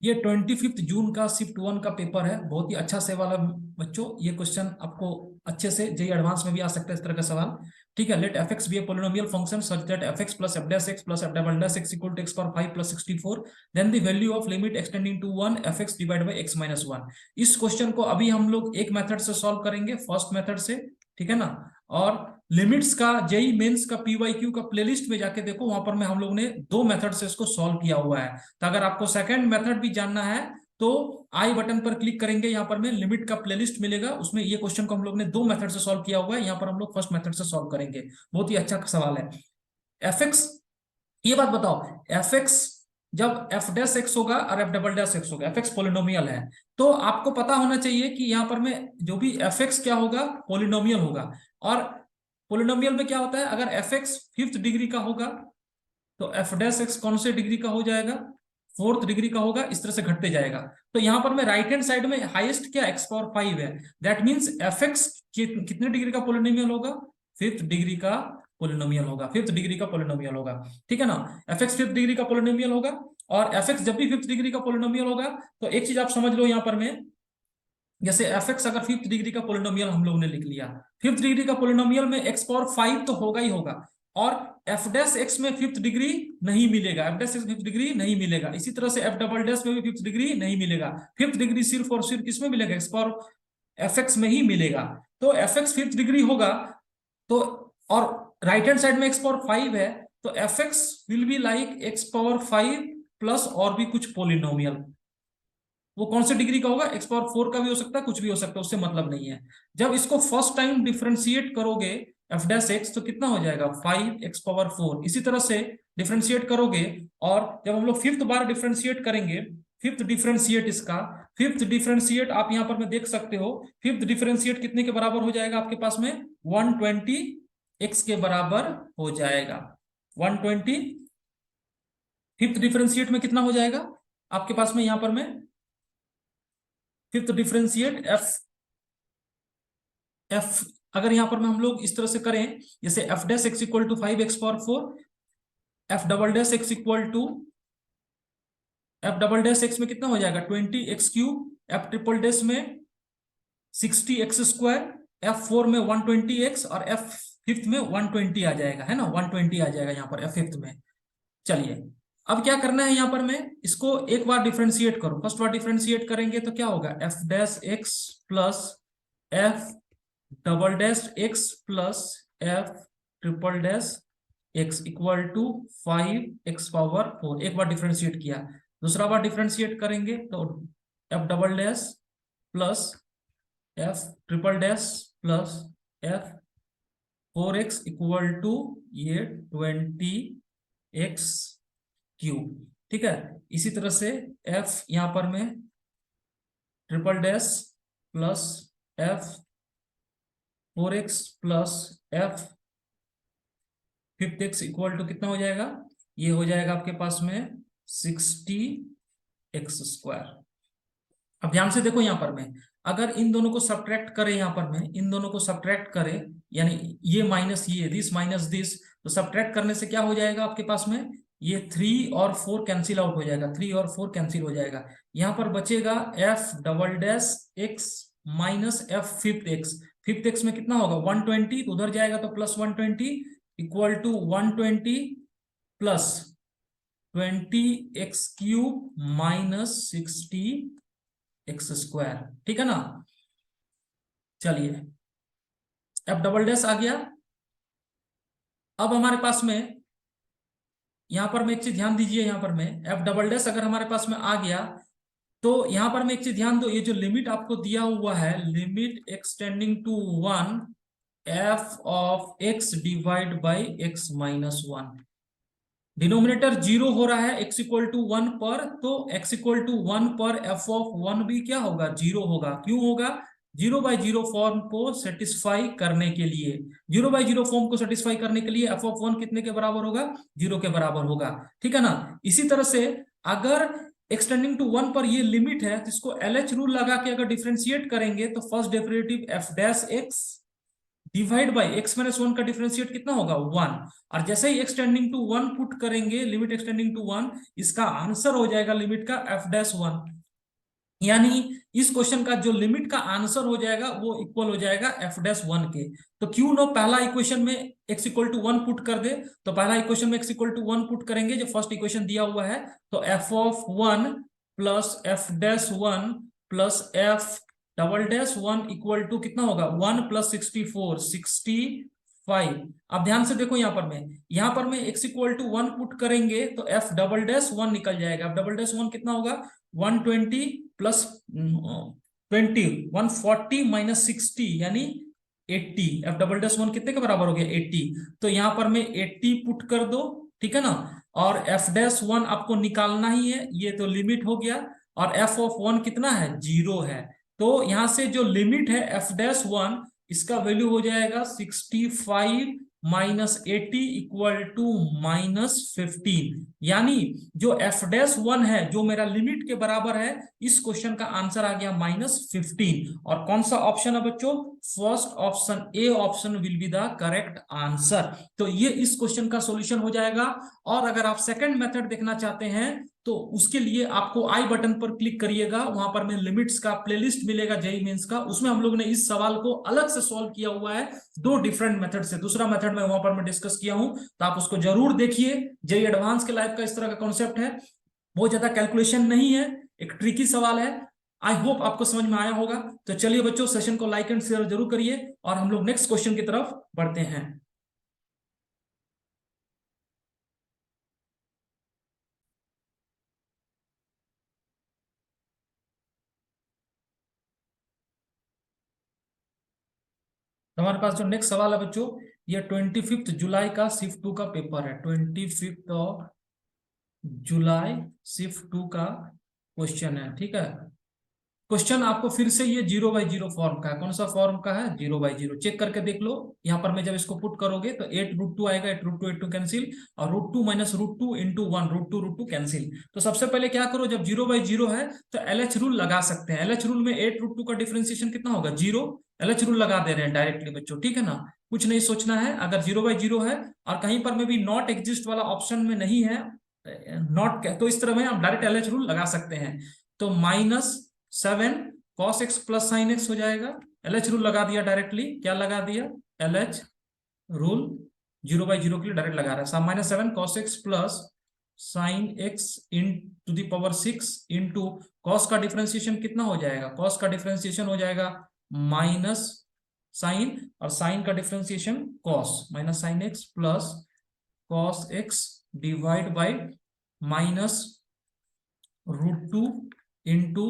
ये 25 जून का शिफ्ट 1 का पेपर है, बहुत ही अच्छा से वाला बच्चों। ये क्वेश्चन आपको अच्छे से जेई एडवांस में भी आ सकता है इस तरह का सवाल, ठीक है। Let f(x) be a polynomial function such that f(x + f'(x + f"(x) equal to x⁴ 5 + 64, then the value of limit extending to 1 f(x) divide by x - 1। इस क्वेश्चन को अभी हम लोग एक मेथड से सॉल्व करेंगे, फर्स्ट मेथड से, ठीक है ना। और लिमिट्स का जेई मेंस का पीवाईक्यू का प्लेलिस्ट में जाके देखो, वहां पर में हम लोग ने 2 मेथड से इसको सॉल्व किया हुआ है। तो अगर आपको सेकंड मेथड भी जानना है तो आई बटन पर क्लिक करेंगे, यहाँ पर में लिमिट का प्लेलिस्ट मिलेगा, उसमें ये क्वेश्चन को हम लोग ने 2 मेथड से सॉल्व किया हुआ है। यहाँ पर हम लोग फर्स्ट मेथड से सॉल्व करेंगे। बहुत ही अच्छा सवाल है। f(x), ये बात बताओ, f(x) जब f'(x) होगा और f'(x) होगा, f(x) पोलिनोमियल है, तो आपको पता होना चाहिए कि यहाँ पर में जो भी f(x) क्या होगा, पोलिनोमियल होगा। और पोलिनोमियल में क्या होता है, अगर f(x) 5th डिग्री का होगा तो f'(x) कौन से डिग्री का हो जाएगा, 4th डिग्री का होगा, इस तरह से घटते जाएगा। तो यहां पर में राइट हैंड साइड में हाईएस्ट क्या x⁴ है, दैट मींस f(x) कितने डिग्री का पोलिनोमियल होगा, 5th डिग्री का पोलिनोमियल होगा, 5th डिग्री का पोलिनोमियल होगा, ठीक है ना। f(x) 5th डिग्री का पोलिनोमियल होगा, और f(x) जब भी 5th डिग्री का पोलिनोमियल होगा तो एक चीज आप समझ लो, यहां पर में जैसे f(x) अगर 5th डिग्री का पोलिनोमियल हम लोग ने लिख लिया, 5th डिग्री का पोलिनोमियल में x⁴ तो होगा ही होगा, और f'(x) में 5th डिग्री नहीं मिलेगा, f'(x) 5th डिग्री नहीं मिलेगा। इसी तरह से f'() में भी 5th डिग्री नहीं मिलेगा। 5th डिग्री सिर्फ और सिर्फ किसमें मिलेगा, f(x) में ही मिलेगा। तो f(x) 5th डिग्री होगा, तो और राइट हैंड साइड में x⁴ है, तो f(x) will be like x⁴ plus और भी कुछ पोलिनोमियल। वो कौन से डिग्री का होगा, x⁴ का भी हो सकता है, कुछ भी हो सकता है, उससे मतलब नहीं है। जब इसको फर्स्ट टाइम डिफरेंशिएट करोगे f'(x) तो कितना हो जाएगा, 5x⁴। इसी तरह से डिफरेंशिएट करोगे, और जब हम लोग 5th बार डिफरेंशिएट करेंगे, 5th डिफरेंशिएट इसका, 5th डिफरेंशिएट आप यहां पर में देख सकते हो, 5th डिफरेंशिएट कितने के बराबर हो जाएगा आपके पास में, 120x के बराबर हो जाएगा। 120 5th डिफरेंशिएट में कितना हो जाएगा आपके पास में, यहां पर में 5th डिफरेंशिएट f अगर यहां पर में हम लोग इस तरह से करें, जैसे f'(x) equal to 5x⁴, f'(x) equal to f'(x) में कितना हो जाएगा, 20x³, f'() में 60x², f4 में 120x, और f5th में 120 आ जाएगा, है ना, 120 आ जाएगा यहाँ पर f5th में। चलिए अब क्या करना है, यहाँ पर मैं इसको एक बार डिफरेंशिएट करूं, फर्स्ट बार डिफरेंशिएट करेंगे तो क्या होगा, f'(x) plus f'(x) plus f'(x) equal to 5x⁴। एक बार डिफरेंशिएट किया, दूसरा बार डिफरेंशिएट करेंगे तो f'() plus f'() plus f 4x equal to ये 20x क्यूब। ठीक है, इसी तरह से f यहां पर में triple dash plus f 4x plus f fifth x equal to कितना हो जाएगा, ये हो जाएगा आपके पास में 60x²। अब ध्यान से देखो यहां पर में, अगर इन दोनों को सब्ट्रैक्ट करें, यहां पर में इन दोनों को सब्ट्रैक्ट करें, यानी ये माइनस ये, दिस माइनस दिस, तो सब्ट्रैक्ट करने से क्या हो जाएगा आपके पास में, ये 3 और 4 कैंसिल आउट हो जाएगा, 3 और 4 कैंसिल हो जाएगा। यहां पर बचेगा f double dash x minus f fifth x. Fifth x में कितना होगा 120, तो उधर जाएगा तो plus 120 equal to 120 plus 20x³ minus 60x²। ठीक है ना, चलिए एफ डबल डैश आ गया। अब हमारे पास में यहां पर में एक चीज ध्यान दीजिए, यहां पर में एफ डबल डैश अगर हमारे पास में आ गया तो यहां पर में एक चीज ध्यान दो, ये जो लिमिट आपको दिया हुआ है, limit extending to 1 f of x divide by x minus 1, denominator 0 हो रहा है x इक्वल टू 1 पर, तो x इक्वल टू 1 पर f ऑफ 1 भी क्या होगा 0 होगा। क्यों होगा, 0/0 फॉर्म को सेटिस्फाई करने के लिए, 0/0 फॉर्म को सेटिस्फाई करने के लिए f ऑफ 1 कितने के बराबर होगा, 0 के बराबर होगा। ठीक है ना, इसी तरह से अगर एक्सटेंडिंग टू 1 पर ये लिमिट है तो इसको LH रूल लगा के अगर डिफरेंशिएट करेंगे तो first derivative f dash x divide by x minus 1 का डिफरेंशिएट कितना होगा 1, और जैसे ही एक्सटेंडिंग टू 1 पुट करेंगे, लिमिट एक्सटेंडिंग टू 1, इसका आंसर हो जाएगा लिमिट का f डैश 1, यानी इस क्वेश्चन का जो लिमिट का आंसर हो जाएगा वो इक्वल हो जाएगा f डैश 1 के। तो क्यों ना पहला इक्वेशन में x इक्वल टू 1 पुट कर दे, तो पहला इक्वेशन में x इक्वल टू 1 पुट करेंगे जो फर्स्ट इक्वेशन दिया हुआ है, तो f of 1 plus f dash 1 plus f double dash 1 equal to कितना होगा 1 प्लस 64 65। अब ध्यान से देखो यहां पर मैं x इक्वल टू 1 पुट करेंगे तो f डबल डैश 1 निकल जाएगा। f डबल डैश 1 कितना होगा 120 प्लस 20 140 माइनस 60 यानी 80। f डबल डैश 1 कितने के बराबर हो गया 80, तो यहां पर मैं 80 पुट कर दो। ठीक है ना, और f डैश 1 आपको निकालना ही है, ये तो लिमिट हो गया, और f ऑफ 1 कितना है 0 है, तो यहां से जो लिमिट है f डैश 1 इसका वैल्यू हो जाएगा 65 माइनस 80 इक्वल टू माइनस 15, यानी जो f डैश 1 है जो मेरा लिमिट के बराबर है, इस क्वेश्चन का आंसर आ गया माइनस 15। और कौन सा ऑप्शन है बच्चों, first option A option will be the correct answer. तो ये इस क्वेश्चन का सॉल्यूशन हो जाएगा। और अगर आप सेकंड मेथड देखना चाहते हैं तो उसके लिए आपको आई बटन पर क्लिक करिएगा, वहां पर में लिमिट्स का प्लेलिस्ट मिलेगा जेईई मेंस का, उसमें हम लोग ने इस सवाल को अलग से सॉल्व किया हुआ है 2 डिफरेंट मेथड से। दूसरा मेथड में वहां पर मैं डिस्कस किया हूं, तो आप उसको जरूर देखिए। जेईई एडवांस के लाइफ का इस तरह का कॉन्सेप्ट है, बहुत ज्यादा कैलकुलेशन नहीं है, एक ट्रिकी सवाल है। आई होप आपको समझ में आया होगा। तो चलिए बच्चों, सेशन को लाइक एंड शेयर जरूर करिए और हम लोग नेक्स्ट क्वेश्चन की तरफ बढ़ते हैं। तो हमारे पास जो नेक्स्ट सवाल है बच्चों, ये 25 जुलाई का शिफ्ट 2 का पेपर है। 25 ऑफ जुलाई शिफ्ट 2 का क्वेश्चन है। ठीक है, क्वेश्चन आपको फिर से ये 0/0 फॉर्म का है। कौन सा फॉर्म का है 0/0, चेक करके देख लो। यहाँ पर मैं जब इसको पुट करोगे तो 8√2 आएगा, 8√2 8 2 कैंसिल, और √2 माइनस √2 इंटू 1 √2 कैंसिल। तो सबसे पहले क्या करो, जब 0/0 है तो LH रूल लगा सकते हैं। LH रूल में 8√2 का डिफरेंशिएशन कितना होगा 0, LH रूल लगा दे रहे हैं डायरेक्टली बच्चों। ठीक है ना, कुछ नहीं सोचना है। अगर 0/0 है और कहीं पर में भी नॉट एग्जिस्ट वाला ऑप्शन में नहीं है, नॉट, तो इस तरह में हम डायरेक्ट LH रूल लगा सकते हैं। तो -7 cos x plus sine x हो जाएगा। LH रूल लगा दिया डायरेक्टली, क्या लगा दिया LH रूल 0/0 के लिए डायरेक्ट लगा रहा है। -7 cos x plus sine x in to the power 6 into cos का डिफरेंशिएशन कितना हो जाएगा, कॉस का डिफरेंशिएशन हो जाएगा माइनस साइन, और साइन का differentiation cos, minus sine x plus cos x divide by minus √2 into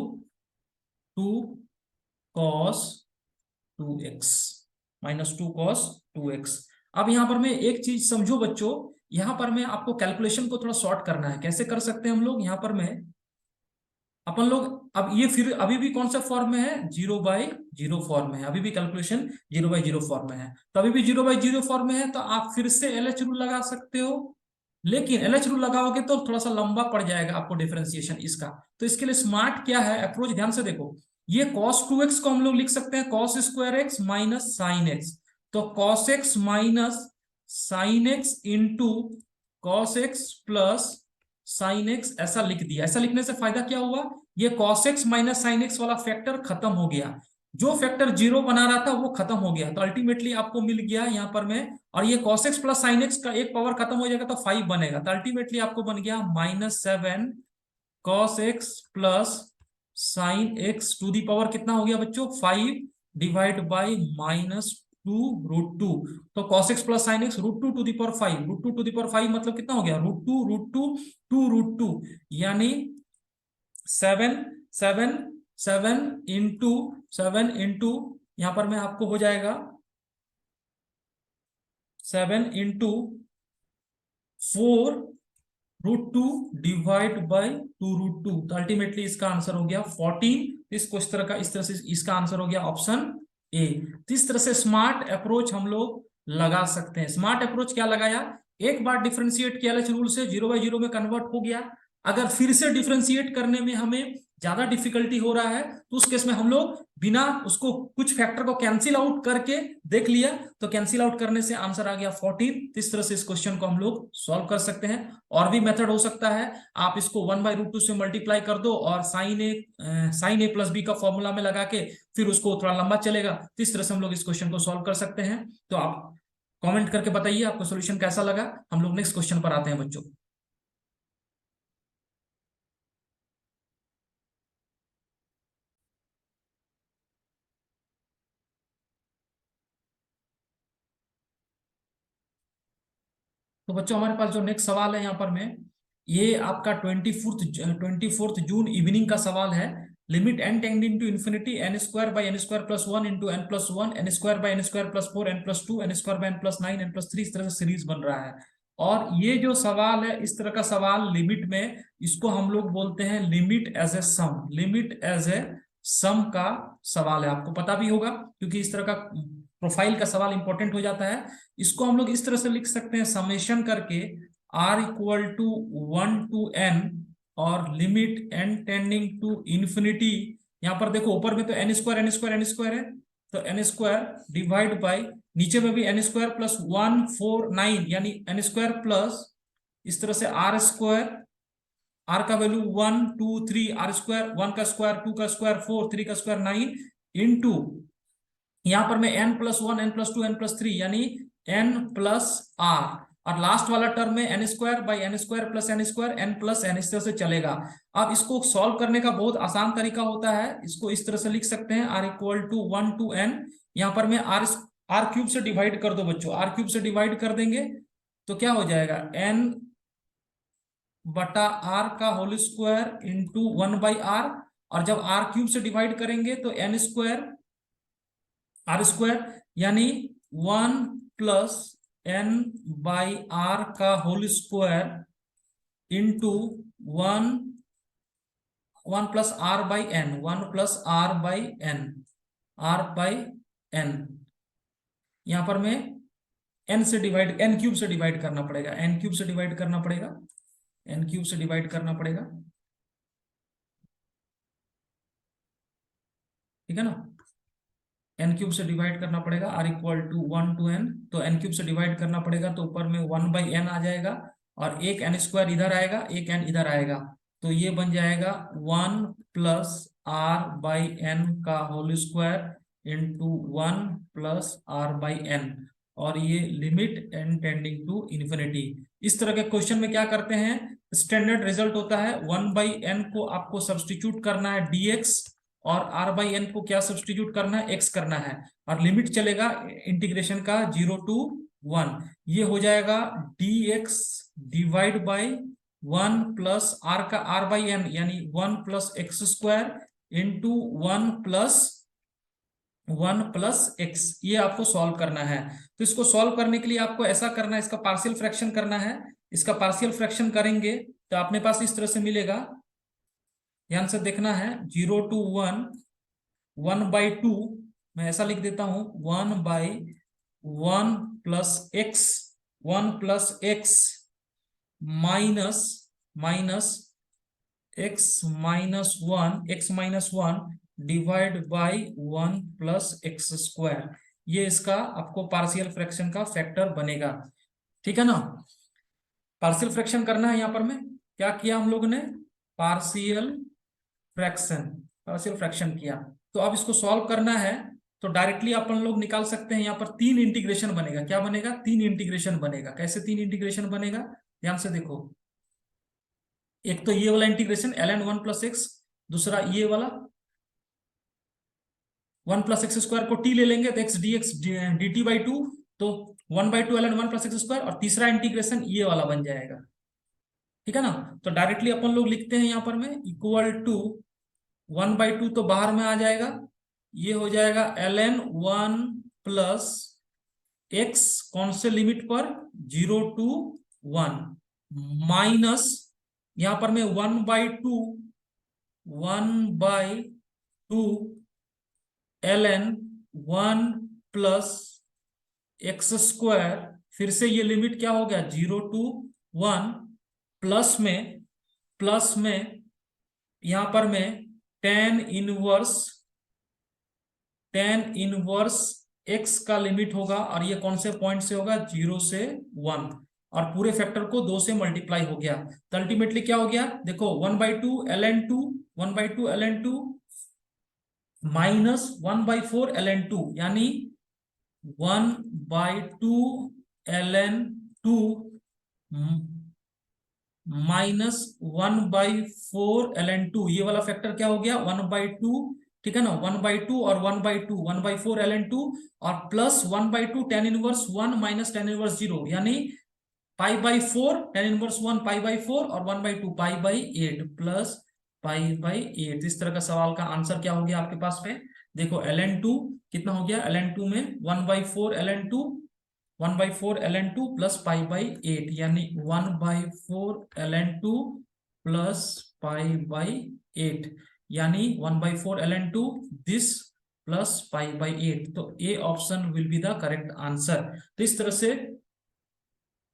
2 cos 2x, -2 cos 2x। अब यहाँ पर मैं एक चीज समझो बच्चों, यहाँ पर मैं आपको कैलकुलेशन को थोड़ा शॉर्ट करना है। कैसे कर सकते हैं हम लोग, यहाँ पर मैं अपन लोग अब ये फिर अभी भी कौन सा फॉर्म में है, 0/0 फॉर्म में है, अभी भी कैलकुलेशन 0/0 फॉर्म में है, तो अभी भी 0/0 फॉर्म में है, तो आप फिर से LH रूल लगा सकते हो। लेकिन LH रूल लगाओगे तो थोड़ा सा लंबा पड़ जाएगा आपको डिफरेंशिएशन इसका। तो इसके लिए स्मार्ट क्या है अप्रोच, ध्यान से देखो। ये cos 2x को हम लोग लिख सकते हैं cos square x minus sine x। तो cos x minus sine x into cos x plus sine x, ऐसा लिख दिया। ऐसा लिखने से फायदा क्या हुआ, ये cos x minus sine x वाला फैक्टर खत्म हो गया, जो फैक्टर 0 बना रहा था वो खत्म हो गया। तो अल्टीमेटली आपको मिल गया यहाँ पर में, और ये cos x plus sine x का एक पावर खत्म हो जाएगा तो 5 बनेगा। तो अल्टीमेटली आपको बन गया -7 cos x plus sine x to the power कितना हो गया बच्चों, 5 डिवाइड बाई -2√2। तो cos x plus sine x √2 to the power 5, √2 to the power 5 मतलब कितना हो गया, √2 यानी 7 यहाँ पर मैं आपको हो जाएगा 7 × 4√2 डिवाइड बाई 2√2। तो अल्टीमेटली इसका आंसर हो गया 14। इसको इस तरह से इसका आंसर हो गया ऑप्शन ए। तो इस तरह से स्मार्ट अप्रोच हम लोग लगा सकते हैं। स्मार्ट अप्रोच क्या लगाया, एक बार डिफरेंशिएट किया LH रूल से 0/0 में कन्वर्ट हो गया। अगर फिर से डिफरेंशिएट करने में हमें ज्यादा डिफिकल्टी हो रहा है तो उस केस में हम लोग बिना उसको कुछ फैक्टर को कैंसिल आउट करके देख लिया, तो कैंसिल आउट करने से आंसर आ गया 14। इस तरह से इस क्वेश्चन को हम लोग सॉल्व कर सकते हैं। और भी मेथड हो सकता है, आप इसको 1/√2 से मल्टीप्लाई कर दो और साइन ए प्लस बी का फॉर्मूला में लगा के फिर उसको थोड़ा लंबा चलेगा। तो इस तरह से हम लोग इस क्वेश्चन को सॉल्व कर सकते हैं। तो आप कमेंट करके बताइए आपको सोल्यूशन कैसा लगा। हम लोग नेक्स्ट क्वेश्चन पर आते हैं बच्चों। तो बच्चों हमारे पास जो नेक्स्ट सवाल है यहाँ पर में, ये आपका 24 जून इवनिंग का सवाल है। Limit n tending to infinity n² / n² + 1 × n+1 n² / n² + 4 n+2 n² / n+9 n+3, इस तरह से सीरीज बन रहा है। और ये जो सवाल है, इस तरह का सवाल लिमिट में, इसको हम लोग बोलते हैं limit as a sum. Limit as a sum का सवाल है, आपको पता भी होगा क्योंकि इस तरह का प्रोफाइल का सवाल इंपॉर्टेंट हो जाता है। इसको हम लोग इस तरह से लिख सकते हैं, समेशन करके r = 1 to n और limit n tending to infinity. यहाँ पर देखो ऊपर में तो n² है, तो n² डिवाइड बाई नीचे में भी n² + 149 यानी n² प्लस इस तरह से r², r का वैल्यू 1 2 3, r², 1 का स्क्वायर, 2 का स्क्वायर 4, 3 का स्क्वायर 9 इंटू यहां पर मैं n+1 n+2 n+3 यानी n+r, और लास्ट वाला टर्म में n² / n² + n² n+n, इस तरह से चलेगा। अब इसको सॉल्व करने का बहुत आसान तरीका होता है, इसको इस तरह से लिख सकते हैं r = 1 to n। यहां पर मैं r³ से डिवाइड कर दो बच्चों, r³ से डिवाइड कर देंगे तो क्या हो जाएगा, n/r का होल स्क्वायर इंटू 1/r, और जब r³ से डिवाइड करेंगे तो n² r² यानी 1 + n/r का whole square into 1 + r/n, 1 + r/n, r/n। यहां पर में n³ से डिवाइड करना पड़ेगा, n³ से डिवाइड करना पड़ेगा, n³ से डिवाइड करना पड़ेगा, ठीक है ना। n³ से डिवाइड करना पड़ेगा, r = 1 to n, तो n³ से डिवाइड करना पड़ेगा तो ऊपर में 1/n आ जाएगा, और एक n² इधर आएगा, एक n इधर आएगा, तो ये बन जाएगा 1 + r/n का होल स्क्वायर इंटू 1 + r/n, और ये limit n tending to infinity. इस तरह के क्वेश्चन में क्या करते हैं, स्टैंडर्ड रिजल्ट होता है 1/n को आपको सब्सटीट्यूट करना है dx, और r/n को क्या सब्सटीट्यूट करना है, x करना है, और लिमिट चलेगा इंटीग्रेशन का 0 to 1। ये हो जाएगा dx डिवाइड बाई 1 + r का r/n यानी 1 + x² इंटू 1 + 1 प्लस एक्स, ये आपको सॉल्व करना है। तो इसको सॉल्व करने के लिए आपको ऐसा करना है, इसका पार्शियल फ्रैक्शन करना है। इसका पार्शियल फ्रैक्शन करेंगे तो अपने पास इस तरह से मिलेगा, ध्यान से देखना है, 0 to 1, 1/2, मैं ऐसा लिख देता हूं, 1/1 plus x, 1 + x minus minus x-1 divide by 1 + x²। ये इसका आपको पार्शियल फ्रैक्शन का फैक्टर बनेगा, ठीक है ना। पार्शियल फ्रैक्शन करना है, यहाँ पर में क्या किया हम लोगों ने, पार्शियल फ्रैक्शन, पार्शियल फ्रैक्शन किया। तो अब इसको सॉल्व करना है, तो डायरेक्टली अपन लोग निकाल सकते हैं। यहाँ पर 3 इंटीग्रेशन बनेगा, क्या बनेगा, 3 इंटीग्रेशन बनेगा। कैसे 3 इंटीग्रेशन बनेगा, ध्यान से देखो। एक तो ये वाला इंटीग्रेशन ln 1 + x, दूसरा ये वाला 1 + x² को t ले लेंगे तो x dx dt/2, तो 1/2 ln 1 + x², और तीसरा इंटीग्रेशन ये वाला बन जाएगा, ठीक है ना। तो डायरेक्टली अपन लोग लिखते हैं यहाँ पर में इक्वल टू 1/2 तो बाहर में आ जाएगा, ये हो जाएगा ln 1 + x, कौन से लिमिट पर, 0 to 1, माइनस यहां पर में 1/2 ln 1 + x², फिर से ये लिमिट क्या हो गया, 0 to 1, प्लस में यहां पर में tan इनवर्स x का लिमिट होगा, और ये कौन से पॉइंट से होगा, 0 से 1, और पूरे फैक्टर को 2 से मल्टीप्लाई हो गया। तो अल्टीमेटली क्या हो गया, देखो 1/2 ln 2 माइनस 1/4 ln 2, यानी 1/2 ln 2 माइनस 1/4 ln 2, ये वाला फैक्टर क्या हो गया, 1/2, ठीक है ना, 1/2 और 1/2, 1/4 ln 2, और plus 1/2 tan inverse 1 minus tan inverse 0, यानी π/4 tan इनवर्स 1 π/4, और 1/2 π/8 प्लस π/8। इस तरह का सवाल का आंसर क्या हो गया आपके पास में, देखो ln 2 कितना हो गया, ln 2 में 1/4 ln 2, 1/4 ln 2 प्लस π/8, यानी 1/4 ln 2 प्लस π/8, यानी 1/4 ln 2 दिस प्लस π/8। तो A option will be the correct answer. तो इस तरह से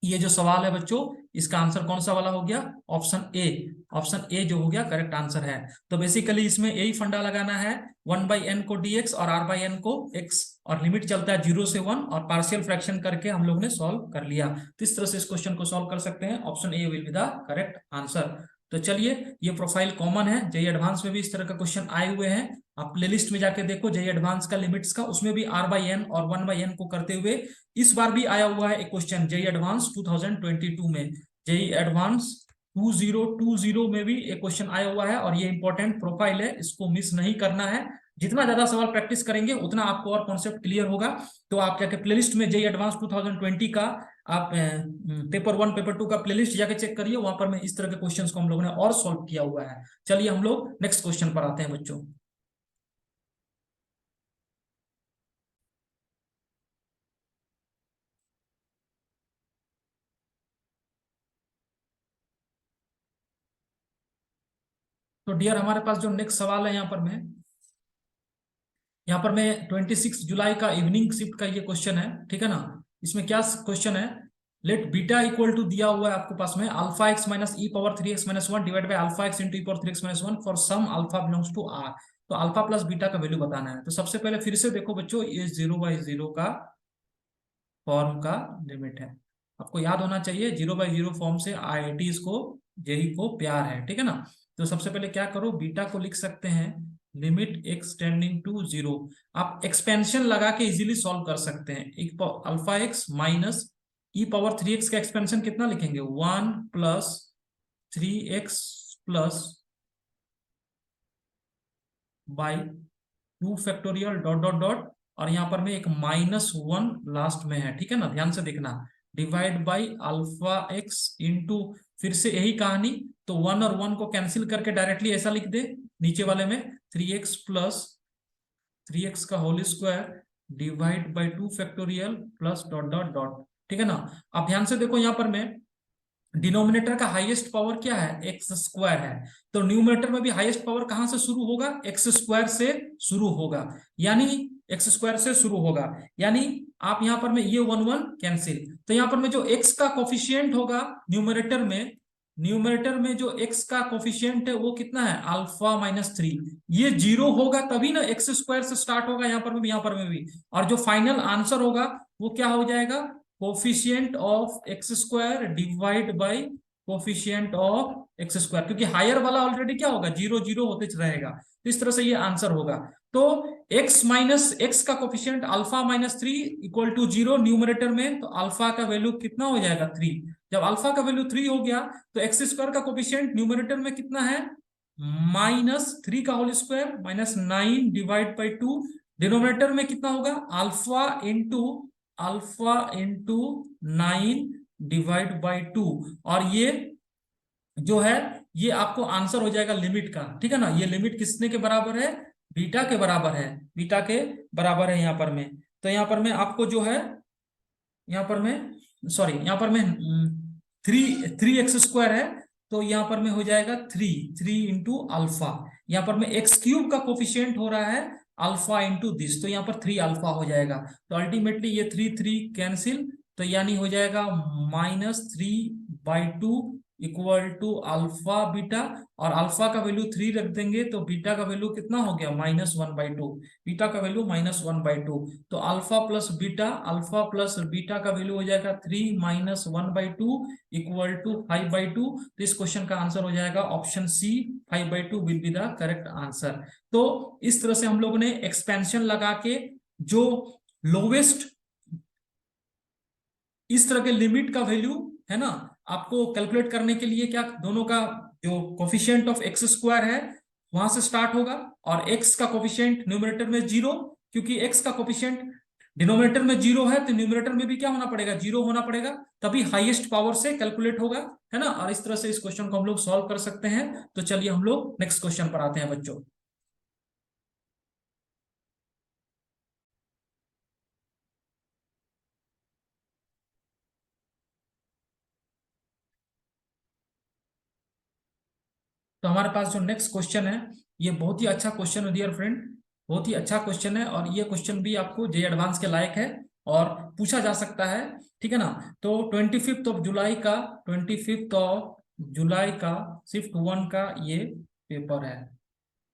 ये जो सवाल है बच्चों, इसका आंसर कौन सा वाला हो गया, ऑप्शन ए, ऑप्शन ए जो हो गया करेक्ट आंसर है। तो बेसिकली इसमें यही फंडा लगाना है, 1/n को dx और r/n को x, और लिमिट चलता है 0 से 1, और पार्शियल फ्रैक्शन करके हम लोग ने सॉल्व कर लिया। तो इस तरह से इस क्वेश्चन को सॉल्व कर सकते हैं, option A will be the correct answer. तो चलिए, ये प्रोफाइल कॉमन है, जेईई एडवांस में भी इस तरह का क्वेश्चन आए हुए हैं। आप प्लेलिस्ट में जाके देखो जेईई एडवांस का लिमिट्स का, उसमें भी r/n और 1/n को करते हुए इस बार भी आया हुआ है एक क्वेश्चन जेईई एडवांस 2022 में, जेईई एडवांस 2020 में भी एक क्वेश्चन आया हुआ है, और ये इंपॉर्टेंट प्रोफाइल है, इसको मिस नहीं करना है। जितना ज्यादा सवाल प्रैक्टिस करेंगे उतना आपको और कॉन्सेप्ट क्लियर होगा। तो आप जाके प्लेलिस्ट में जेईई एडवांस 2020 का आप पेपर 1 पेपर 2 का प्लेलिस्ट जाके चेक करिए, वहां पर में इस तरह के क्वेश्चंस को हम लोगों ने और सॉल्व किया हुआ है। चलिए हम लोग नेक्स्ट क्वेश्चन पर आते हैं बच्चों। तो डियर, हमारे पास जो नेक्स्ट सवाल है यहाँ पर मैं 26 जुलाई का इवनिंग शिफ्ट का ये क्वेश्चन है, ठीक है ना। इसमें क्या क्वेश्चन है, लेट बीटा इक्वल टू दिया हुआ है आपके पास में α x minus e⁻3x-1 divide by α x into e⁻3x-1 for some alpha belongs to r। तो अल्फा प्लस बीटा का वैल्यू बताना है। तो सबसे पहले फिर से देखो बच्चों, ये 0/0 का फॉर्म का लिमिट है, आपको याद होना चाहिए 0/0 फॉर्म से IITs को, जेई को प्यार है, ठीक है ना। तो सबसे पहले क्या करो, बीटा को लिख सकते हैं लिमिट x टेंडिंग टू 0। आप एक्सपेंशन लगा के इजीली सॉल्व कर सकते हैं। अल्फा एक्स माइनस e⁻3x का एक्सपेंशन कितना लिखेंगे, 1 + 3x plus by 2 factorial dot dot dot, और यहाँ पर में एक -1 लास्ट में है, ठीक है ना, ध्यान से देखना, divide by alpha x into, फिर से यही कहानी, तो 1 और 1 को कैंसिल करके डायरेक्टली ऐसा लिख दे नीचे वाले में 3x प्लस 3x का whole square divide by 2 factorial plus dot dot dot. ठीक है ना। अब ध्यान से देखो यहाँ पर मैं डिनोमिनेटर का हाईएस्ट पावर क्या है, एक्स स्क्वायर है, तो न्यूमरेटर में भी हाईएस्ट पावर कहां से शुरू होगा, एक्स स्क्वायर से शुरू होगा, यानी एक्स स्क्वायर से शुरू होगा, यानी आप यहां पर में ये 1 1 कैंसिल, तो यहां पर में जो एक्स का कोफिशिएंट होगा न्यूमरेटर में जो एक्स का कोफिशिएंट है वो कितना है, अल्फा माइनस 3। ये 0 होगा तभी ना एक्स स्क्वायर से स्टार्ट होगा, यहाँ पर में भी, और जो फाइनल आंसर होगा वो क्या हो जाएगा, coefficient of x square divide by coefficient of x square, क्योंकि हायर वाला ऑलरेडी क्या होगा, 0 0 होते रहेगा, तो इस तरह से ये आंसर होगा। तो x माइनस एक्स का coefficient alpha minus 3 equal to 0 numerator में, तो अल्फा का वैल्यू कितना हो जाएगा, 3। जब अल्फा का वैल्यू 3 हो गया तो एक्स स्क्वायर का कोफिशिएंट न्यूमरेटर में कितना है, -3 का whole square minus 9 divide by 2, denominator में कितना होगा, अल्फा इंटू 9 डिवाइड बाई 2, और ये जो है ये आपको आंसर हो जाएगा लिमिट का। ठीक है ना, ये लिमिट किसने के बराबर है, बीटा के बराबर है, बीटा के बराबर है यहाँ पर में। तो यहाँ पर में आपको जो है, यहाँ पर में सॉरी, यहाँ पर में 3x स्क्वायर है, तो यहाँ पर में हो जाएगा 3 इंटू अल्फा, यहाँ पर में एक्स क्यूब का कोफिशिएंट हो रहा है अल्फा इंटू दिस, तो यहाँ पर 3 अल्फा हो जाएगा, तो अल्टीमेटली ये 3 कैंसिल, तो यानी हो जाएगा -3/2 इक्वल टू अल्फा बीटा, और अल्फा का वैल्यू 3 रख देंगे तो बीटा का वैल्यू कितना हो गया, -1/2, बीटा का वैल्यू -1/2, तो अल्फा प्लस बीटा का वैल्यू हो जाएगा 3 - 1/2 इक्वल टू 5/2, तो इस क्वेश्चन का आंसर हो जाएगा option C, 5/2 will be the correct answer. तो इस तरह से हम लोगों ने एक्सपेंशन लगा के जो लोवेस्ट इस तरह के लिमिट का वैल्यू है ना, आपको कैलकुलेट करने के लिए क्या, दोनों का जो कोफिशिएंट ऑफ एक्स स्क्वायर है वहां से स्टार्ट होगा, और एक्स का कोफिशिएंट न्यूमरेटर में 0, क्योंकि एक्स का कोफिशिएंट डिनोमिनेटर में 0 है तो न्यूमरेटर में भी क्या होना पड़ेगा, 0 होना पड़ेगा, तभी हाईएस्ट पावर से कैलकुलेट होगा, है ना। और इस तरह से इस क्वेश्चन को हम लोग सॉल्व कर सकते हैं। तो चलिए हम लोग नेक्स्ट क्वेश्चन पर आते हैं बच्चों। तो हमारे पास जो नेक्स्ट क्वेश्चन है, ये बहुत ही अच्छा क्वेश्चन है डियर फ्रेंड, बहुत ही अच्छा क्वेश्चन है, और ये क्वेश्चन भी आपको जे एडवांस के लायक है और पूछा जा सकता है। ठीक है ना। तो 25 जुलाई का शिफ्ट 1 का ये पेपर है।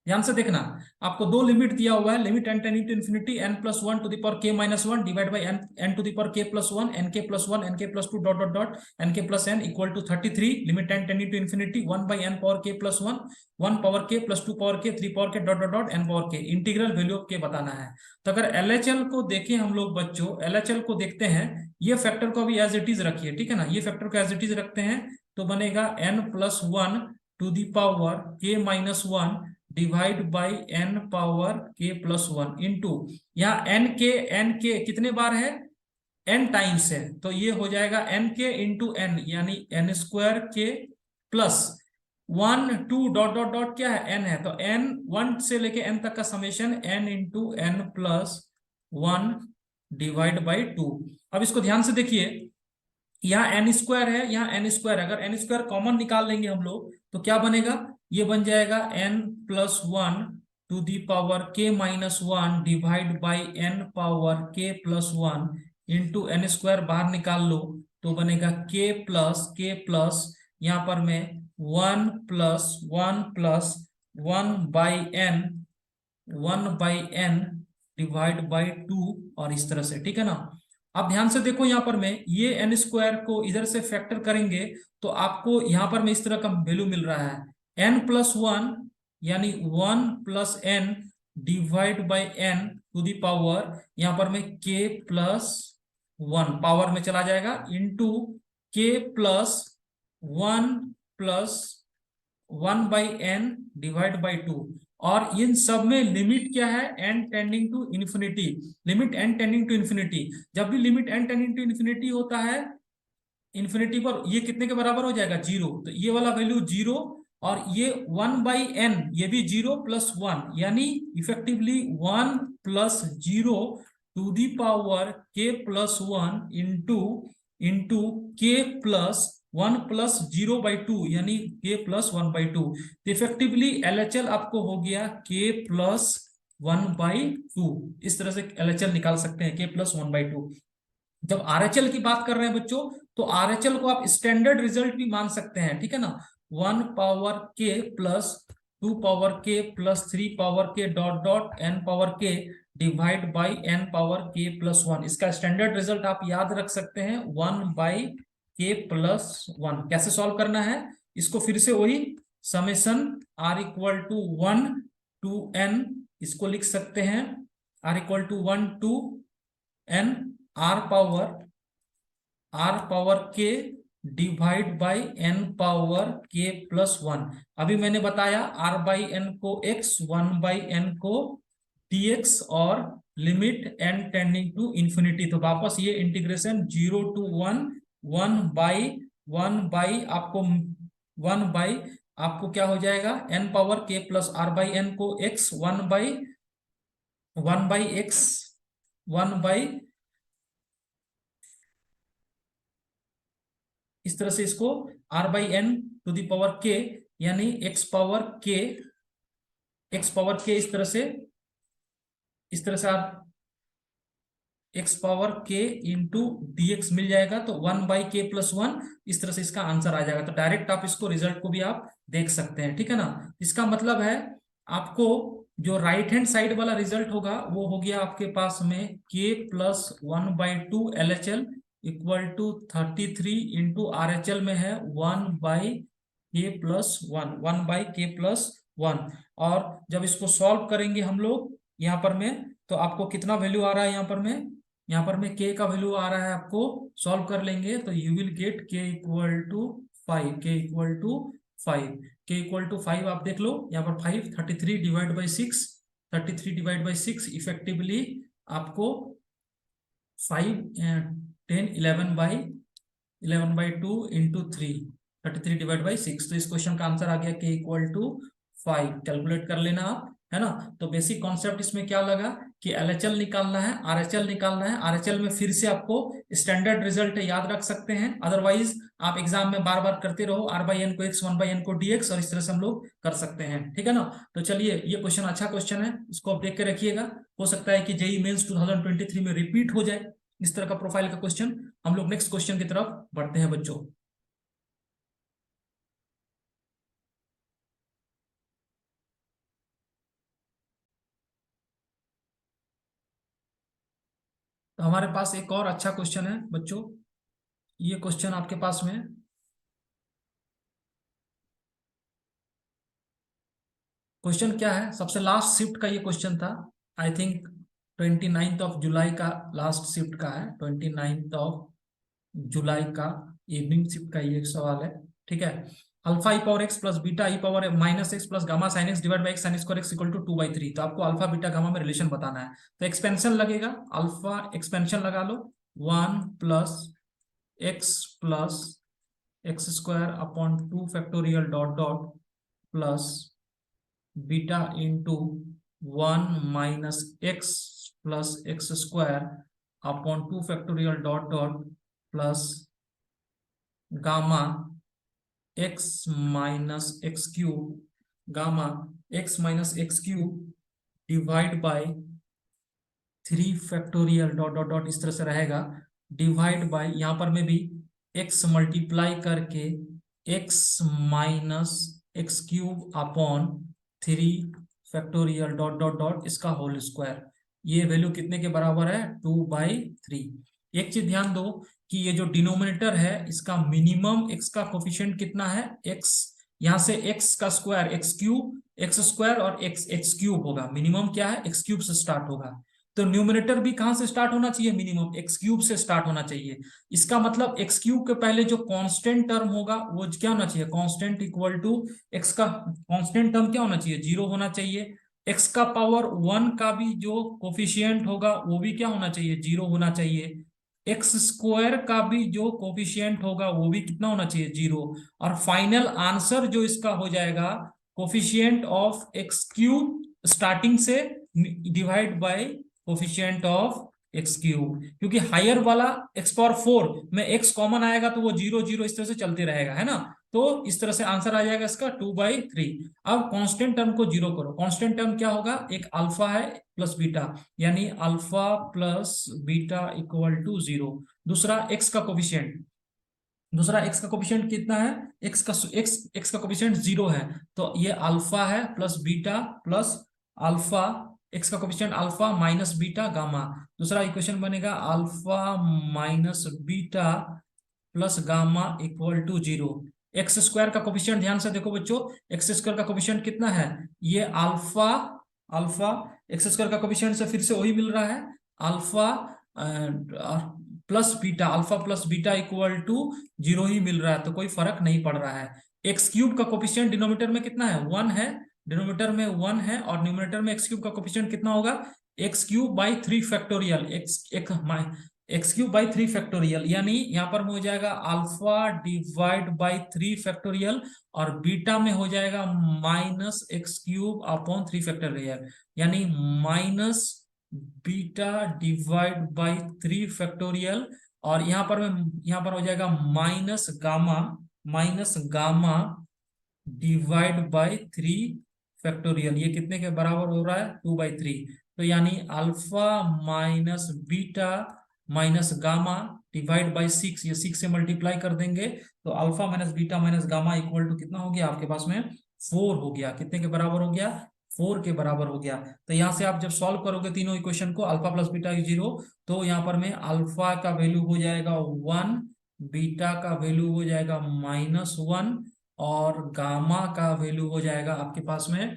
ध्यान से देखना, आपको दो लिमिट दिया हुआ है, limit n tending to infinity n+1 to the power k - 1 divide by n to the power k+1 nk+1 nk+2 dot dot dot nk+n equal to 33, limit n tending to infinity 1/n power k+1 1 power k + 2 power k 3 power k dot dot dot n power k, integral value of k बताना है। तो अगर LHL को देखें हम लोग बच्चों, LHL को देखते हैं, ये फैक्टर को भी एज इट इज रखिए। ठीक है ना, ये फैक्टर को एज इट इज रखते हैं तो बनेगा n+1 to the power k - 1 divide by n power k+1 into, यहाँ n के कितने बार है, n टाइम्स है, तो ये हो जाएगा n के इंटू n, यानी n² के प्लस 1 2 डॉट डॉट डॉट क्या है, n है, तो n 1 से लेके n तक का summation n into n+1 divide by 2। अब इसको ध्यान से देखिए, यहाँ n² है, यहाँ n², अगर n² कॉमन निकाल लेंगे हम लोग तो क्या बनेगा, ये बन जाएगा n+1 to the power k - 1 divide by n power k+1 into n² बाहर निकाल लो तो बनेगा k प्लस यहाँ पर में 1 + 1 + 1/n डिवाइड बाई 2, और इस तरह से। ठीक है ना। अब ध्यान से देखो, यहाँ पर में ये n² को इधर से फैक्टर करेंगे तो आपको यहाँ पर में इस तरह का वैल्यू मिल रहा है, n+1 यानी 1 + n divide by n to the power, यहाँ पर में k+1 पावर में चला जाएगा into k+1 + 1/n divide by 2, और इन सब में लिमिट क्या है, n tending to infinity, limit n tending to infinity. जब भी limit n tending to infinity होता है इन्फिनिटी पर, ये कितने के बराबर हो जाएगा, 0, तो ये वाला वैल्यू 0, और ये 1/n ये भी 0 + 1 यानी effectively 1 + 0 to the power k + 1 into k + 1 + 0/2 यानी k + 1/2। तो इफेक्टिवली LHL आपको हो गया k + 1/2। इस तरह से LHL निकाल सकते हैं, k + 1/2। जब RHL की बात कर रहे हैं बच्चों, तो RHL को आप स्टैंडर्ड रिजल्ट भी मान सकते हैं, ठीक है ना। 1 power k + 2 power k + 3 power k dot dot n power k divide by n power k + 1। इसका स्टैंडर्ड रिजल्ट आप याद रख सकते हैं 1/k + 1। कैसे सॉल्व करना है इसको, फिर से वही समेशन r = 1 to n, इसको लिख सकते हैं r = 1 to n r power k divide by n power k + 1। अभी मैंने बताया r/n को x, 1/n को dx और limit n tending to infinity. तो वापस ये इंटीग्रेशन 0 to 1 1/1 आपको 1 आपको क्या हो जाएगा n पावर k + r/n को x 1/x 1 इस तरह से इसको r/n to the power k यानी x पावर k इस तरह से आप x power k into dx मिल जाएगा। तो 1/k + 1 इस तरह से इसका आंसर आ जाएगा। तो डायरेक्ट आप इसको रिजल्ट को भी आप देख सकते हैं, ठीक है ना। इसका मतलब है आपको जो राइट हैंड साइड वाला रिजल्ट होगा वो हो गया आपके पास में k + 1/2 LHL = 33 इंटू RHL में है 1/k + 1 1/k + 1। और जब इसको सॉल्व करेंगे हम लोग यहाँ पर में, तो आपको कितना वैल्यू आ रहा है यहाँ पर में k का वैल्यू आ रहा है, आपको सॉल्व कर लेंगे तो you will get k = 5 k = 5 आप देख लो यहाँ पर 5 33 डिवाइड बाई 6 इफेक्टिवली आपको 5 10 11/2 इंटू 3 33 डिवाइड बाई 6। तो इस क्वेश्चन का आंसर आ गया k = 5। कैलकुलेट कर लेना आप, है ना। तो बेसिक कॉन्सेप्ट इसमें क्या लगा कि LHL निकालना है, RHL निकालना है। RHL में फिर से आपको स्टैंडर्ड रिजल्ट याद रख सकते हैं, अदरवाइज आप एग्जाम में बार बार करते रहो r/n को x 1/n को dx, और इस तरह से हम लोग कर सकते हैं, ठीक है ना। तो चलिए ये क्वेश्चन अच्छा क्वेश्चन है, इसको आप देख के रखिएगा। हो सकता है कि JEE मेंस 2023 में रिपीट हो जाए इस तरह का प्रोफाइल का क्वेश्चन। हम लोग नेक्स्ट क्वेश्चन की तरफ बढ़ते हैं बच्चों। तो हमारे पास एक और अच्छा क्वेश्चन है बच्चों। ये क्वेश्चन आपके पास में क्वेश्चन क्या है, सबसे लास्ट शिफ्ट का ये क्वेश्चन था। आई थिंक 29 जुलाई का लास्ट शिफ्ट का है, 29 जुलाई का इवनिंग शिफ्ट का ये सवाल है, ठीक है। Alpha e power x + beta e power -x + gamma sin x divide by x sin square x = 2/3। तो आपको अल्फा बीटा गामा में रिलेशन बताना है। तो एक्सपेंशन लगेगा, अल्फा एक्सपेंशन लगा लो 1 + x + x² 2 dot dot plus beta into 1 - x + x² 2 dot dot plus gamma x - x³ gamma x - x³ divide by 3 dot dot dot इस तरह से रहेगा, डिवाइड बाय यहाँ पर में भी x मल्टीप्लाई करके x - x³ 3 dot dot dot इसका होल स्क्वायर। ये वैल्यू कितने के बराबर है 2/3। एक चीज ध्यान दो कि ये जो डिनोमिनेटर है इसका मिनिमम x का कोफिशिएंट कितना है x, यहां से x का स्क्वायर x² और x³ होगा। मिनिमम क्या है x³ से स्टार्ट होगा। तो न्यूमरेटर भी कहां से स्टार्ट होना चाहिए, मिनिमम x³ से स्टार्ट होना चाहिए। इसका मतलब x³ के पहले जो कांस्टेंट टर्म होगा वो क्या होना चाहिए, कांस्टेंट इक्वल टू x का कांस्टेंट टर्म क्या होना चाहिए 0 होना चाहिए। x का पावर 1 का भी जो कोफिशिएंट होगा वो भी क्या होना चाहिए 0 होना चाहिए। एक्स स्क्वायर का भी जो कोफिशिएंट होगा वो भी कितना होना चाहिए, 0। और फाइनल आंसर जो इसका हो जाएगा, coefficient of x cube starting से divide by coefficient of x cube, क्योंकि हायर वाला एक्स पावर 4 में एक्स कॉमन आएगा तो वो 0 0 इस तरह से चलते रहेगा, है ना। तो इस तरह से आंसर आ जाएगा इसका 2/3। अब कांस्टेंट टर्म को जीरो करो। कांस्टेंट टर्म क्या होगा, एक अल्फा है प्लस बीटा, यानी alpha plus beta equal to 0। दूसरा एक्स का कोफिशिएंट, दूसरा एक्स का कोफिशिएंट कितना है, एक्स का कोफिशिएंट 0 है, तो ये अल्फा है plus beta plus alpha, x का coefficient alpha minus beta gamma. दूसरा इक्वेशन बनेगा alpha minus beta plus gamma equal to 0। X square का कोफिशिएंट ध्यान से देखो बच्चों, एक्स स्क्वायर का कोफिशिएंट कितना है, ये अल्फा, अल्फा एक्स स्क्वायर का कोफिशिएंट से फिर से वही मिल रहा है, alpha plus beta, alpha plus beta equal to 0 ही मिल रहा है, तो कोई फर्क नहीं पड़ रहा है। एक्स क्यूब का कोफिशिएंट डिनोमिनेटर में कितना है, 1 है, डिनोमिनेटर में 1 है, और न्यूमरेटर में एक्स क्यूब का कोफिशिएंट कितना होगा, x cube by 3 factorial, x cube by 3 factorial, यानी यहाँ पर हो जाएगा अल्फा डिवाइड बाई 3 फैक्टोरियल, और बीटा में हो जाएगा minus x cube upon 3 factorial, यानी minus beta divide by 3 factorial, और यहाँ पर हो जाएगा minus gamma divide by 3 factorial. ये कितने के बराबर हो रहा है, 2/3। तो यानी alpha minus beta minus gamma divide by 6, ये 6 से मल्टीप्लाई कर देंगे तो alpha minus beta minus gamma equal to कितना हो गया आपके पास में, 4 हो गया। कितने के बराबर हो गया, 4 के बराबर हो गया। तो यहाँ से आप जब सॉल्व करोगे तीनों इक्वेशन को, अल्फा प्लस बीटा 0, तो यहाँ पर में अल्फा का वैल्यू हो जाएगा 1, बीटा का वैल्यू हो जाएगा -1, और गामा का वैल्यू हो जाएगा आपके पास में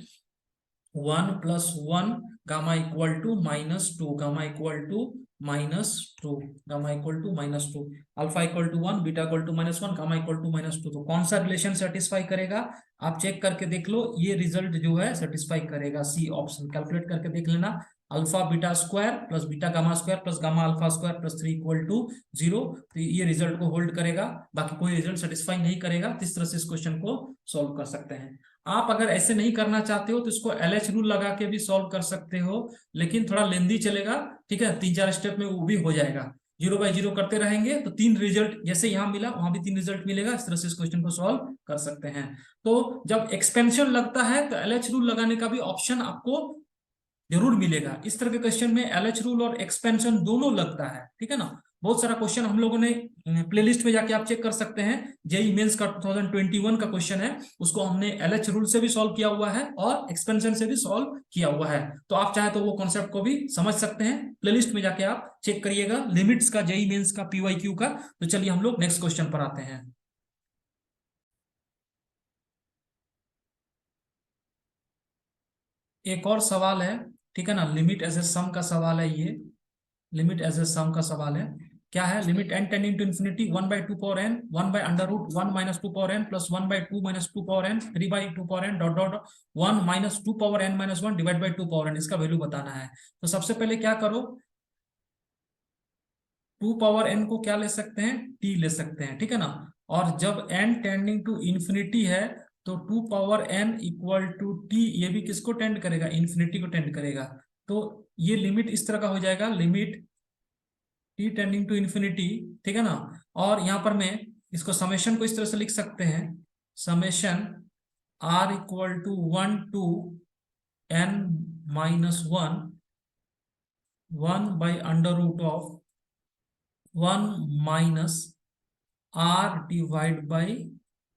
1 + 1, gamma equal to -2, gamma equal to -2, gamma equal to -2, alpha equal to 1, beta equal to -1, gamma equal to -2। तो कौन सा रिलेशन सेटिस्फाई करेगा, आप चेक करके देख लो, ये रिजल्ट जो है सेटिस्फाई करेगा, सी ऑप्शन। कैलकुलेट करके देख लेना, alpha beta square plus beta gamma square plus gamma alpha square plus 3 equal to 0, तो ये रिजल्ट को होल्ड करेगा, बाकी कोई रिजल्ट सेटिस्फाई नहीं करेगा। इस तरह से इस क्वेश्चन को सॉल्व कर सकते हैं। आप अगर ऐसे नहीं करना चाहते हो तो इसको LH रूल लगा के भी सॉल्व कर सकते हो, लेकिन थोड़ा लेंदी चलेगा, ठीक है, 3-4 स्टेप में वो भी हो जाएगा। 0/0 करते रहेंगे तो 3 रिजल्ट, जैसे यहाँ मिला वहां भी 3 रिजल्ट मिलेगा, इस तरह से इस क्वेश्चन को सॉल्व कर सकते हैं। तो जब एक्सपेंशन लगता है तो LH रूल लगाने का भी ऑप्शन आपको जरूर मिलेगा। इस तरह के क्वेश्चन में LH रूल और एक्सपेंशन दोनों लगता है, ठीक है ना। बहुत सारा क्वेश्चन हम लोगों ने प्लेलिस्ट में जाके आप चेक कर सकते हैं, जेई मेंस का 2021 का क्वेश्चन है, उसको हमने LH रूल से भी सॉल्व किया हुआ है और एक्सपेंशन से भी सॉल्व किया हुआ है। तो आप चाहे तो वो कॉन्सेप्ट को भी समझ सकते हैं, प्लेलिस्ट में जाके आप चेक करिएगा, लिमिट्स का, जेई मेंस का, PYQ का। तो चलिए हम लोग नेक्स्ट क्वेश्चन पर आते हैं। एक और सवाल है, ठीक है ना, लिमिट एज ए सम का सवाल है ये, लिमिट एज ए सम का सवाल है। क्या है, limit n tending to infinity 1/2 power n, 1/√1 - 2 power n plus 1/2 - 2 power n, 3/2 power n dot dot 1 - 2 power n - 1 divide by 2 power n, इसका वैल्यू बताना है। तो सबसे पहले क्या करो, 2 पावर n को क्या ले सकते हैं, t ले सकते हैं, ठीक है ना। और जब n टेंडिंग टू इन्फिनिटी है तो 2 power n equal to t, ये भी किसको टेंड करेगा, इन्फिनिटी को टेंड करेगा। तो ये लिमिट इस तरह का हो जाएगा, limit t tending to infinity, ठीक है ना। और यहां पर मैं इसको समेशन को इस तरह से लिख सकते हैं, summation r equal to 1 to n - 1 by √1 minus r divide by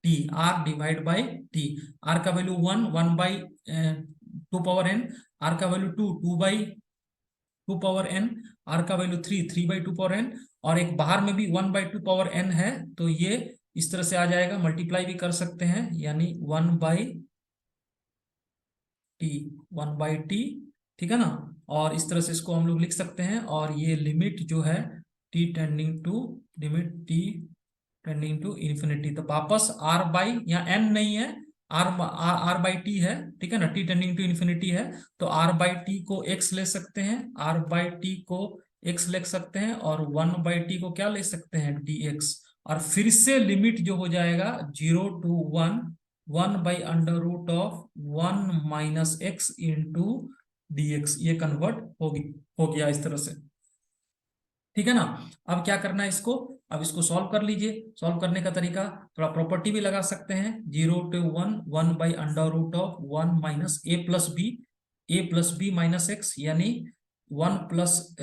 t, r divide by t। r का वैल्यू 1, 1/2 पावर n, r का वैल्यू 2, 2/2 पावर n, r का वैल्यू 3, 3/2 पावर n, और एक बाहर में भी 1/2 पावर n है, तो ये इस तरह से आ जाएगा, मल्टीप्लाई भी कर सकते हैं, यानी 1/t, ठीक है ना। और इस तरह से इसको हम लोग लिख सकते हैं, और ये लिमिट जो है t टेंडिंग टू इन्फिनिटी, तो वापस r बाई, यहाँ n नहीं है, r/t है, ठीक है ना, t टेंडिंग टू इन्फिनिटी है, तो r/t को x ले सकते हैं, r/t को एक्स लिख सकते हैं और 1/t को क्या ले सकते हैं, dx। और फिर से लिमिट जो हो जाएगा 0 to 1, 1/√(1 - x) इंटू dx, ये कन्वर्ट होगी, हो गया इस तरह से, ठीक है ना। अब क्या करना है इसको, अब इसको सॉल्व कर लीजिए। सॉल्व करने का तरीका, थोड़ा प्रॉपर्टी भी लगा सकते हैं। 0 to 1, 1/√(1 - a+b) यानी 1 +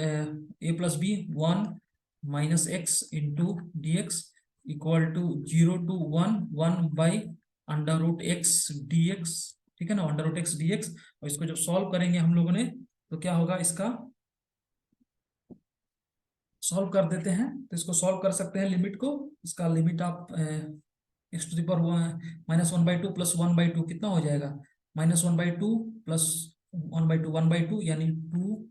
a+b 1 - x into dx equal to 0 to 1, 1/√x dx, ठीक है ना, √x dx। और इसको जब सॉल्व करेंगे हम लोगों ने तो क्या होगा, इसका सॉल्व कर देते हैं। तो इसको सॉल्व कर सकते हैं लिमिट को, इसका लिमिट आप (x⁻1 - 1/2 + 1/2) कितना हो जाएगा, -1/2 + 1/2, 1/2 यानी 2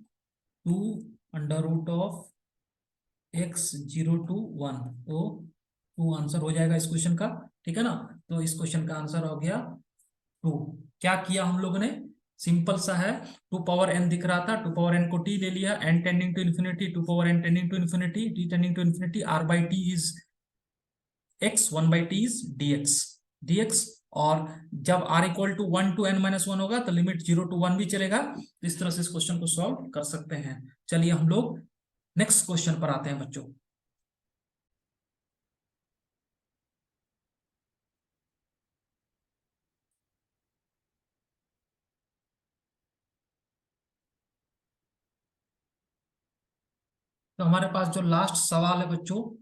(x0 to 1), तो 2 आंसर हो जाएगा इस क्वेश्चन का, ठीक है ना। तो इस क्वेश्चन का आंसर हो गया 2। क्या किया हम लोगों ने, सिंपल सा है, 2 पावर n दिख रहा था, 2 पावर n को t ले लिया, n tending to infinity, 2 power n tending to infinity, t tending to infinity, r/t is x, 1/t is dx। और जब r equal to 1 to n-1 होगा तो लिमिट 0 to 1 भी चलेगा। तो इस तरह से इस क्वेश्चन को सॉल्व कर सकते हैं। चलिए हम लोग नेक्स्ट क्वेश्चन पर आते हैं बच्चों। तो हमारे पास जो लास्ट सवाल है बच्चों,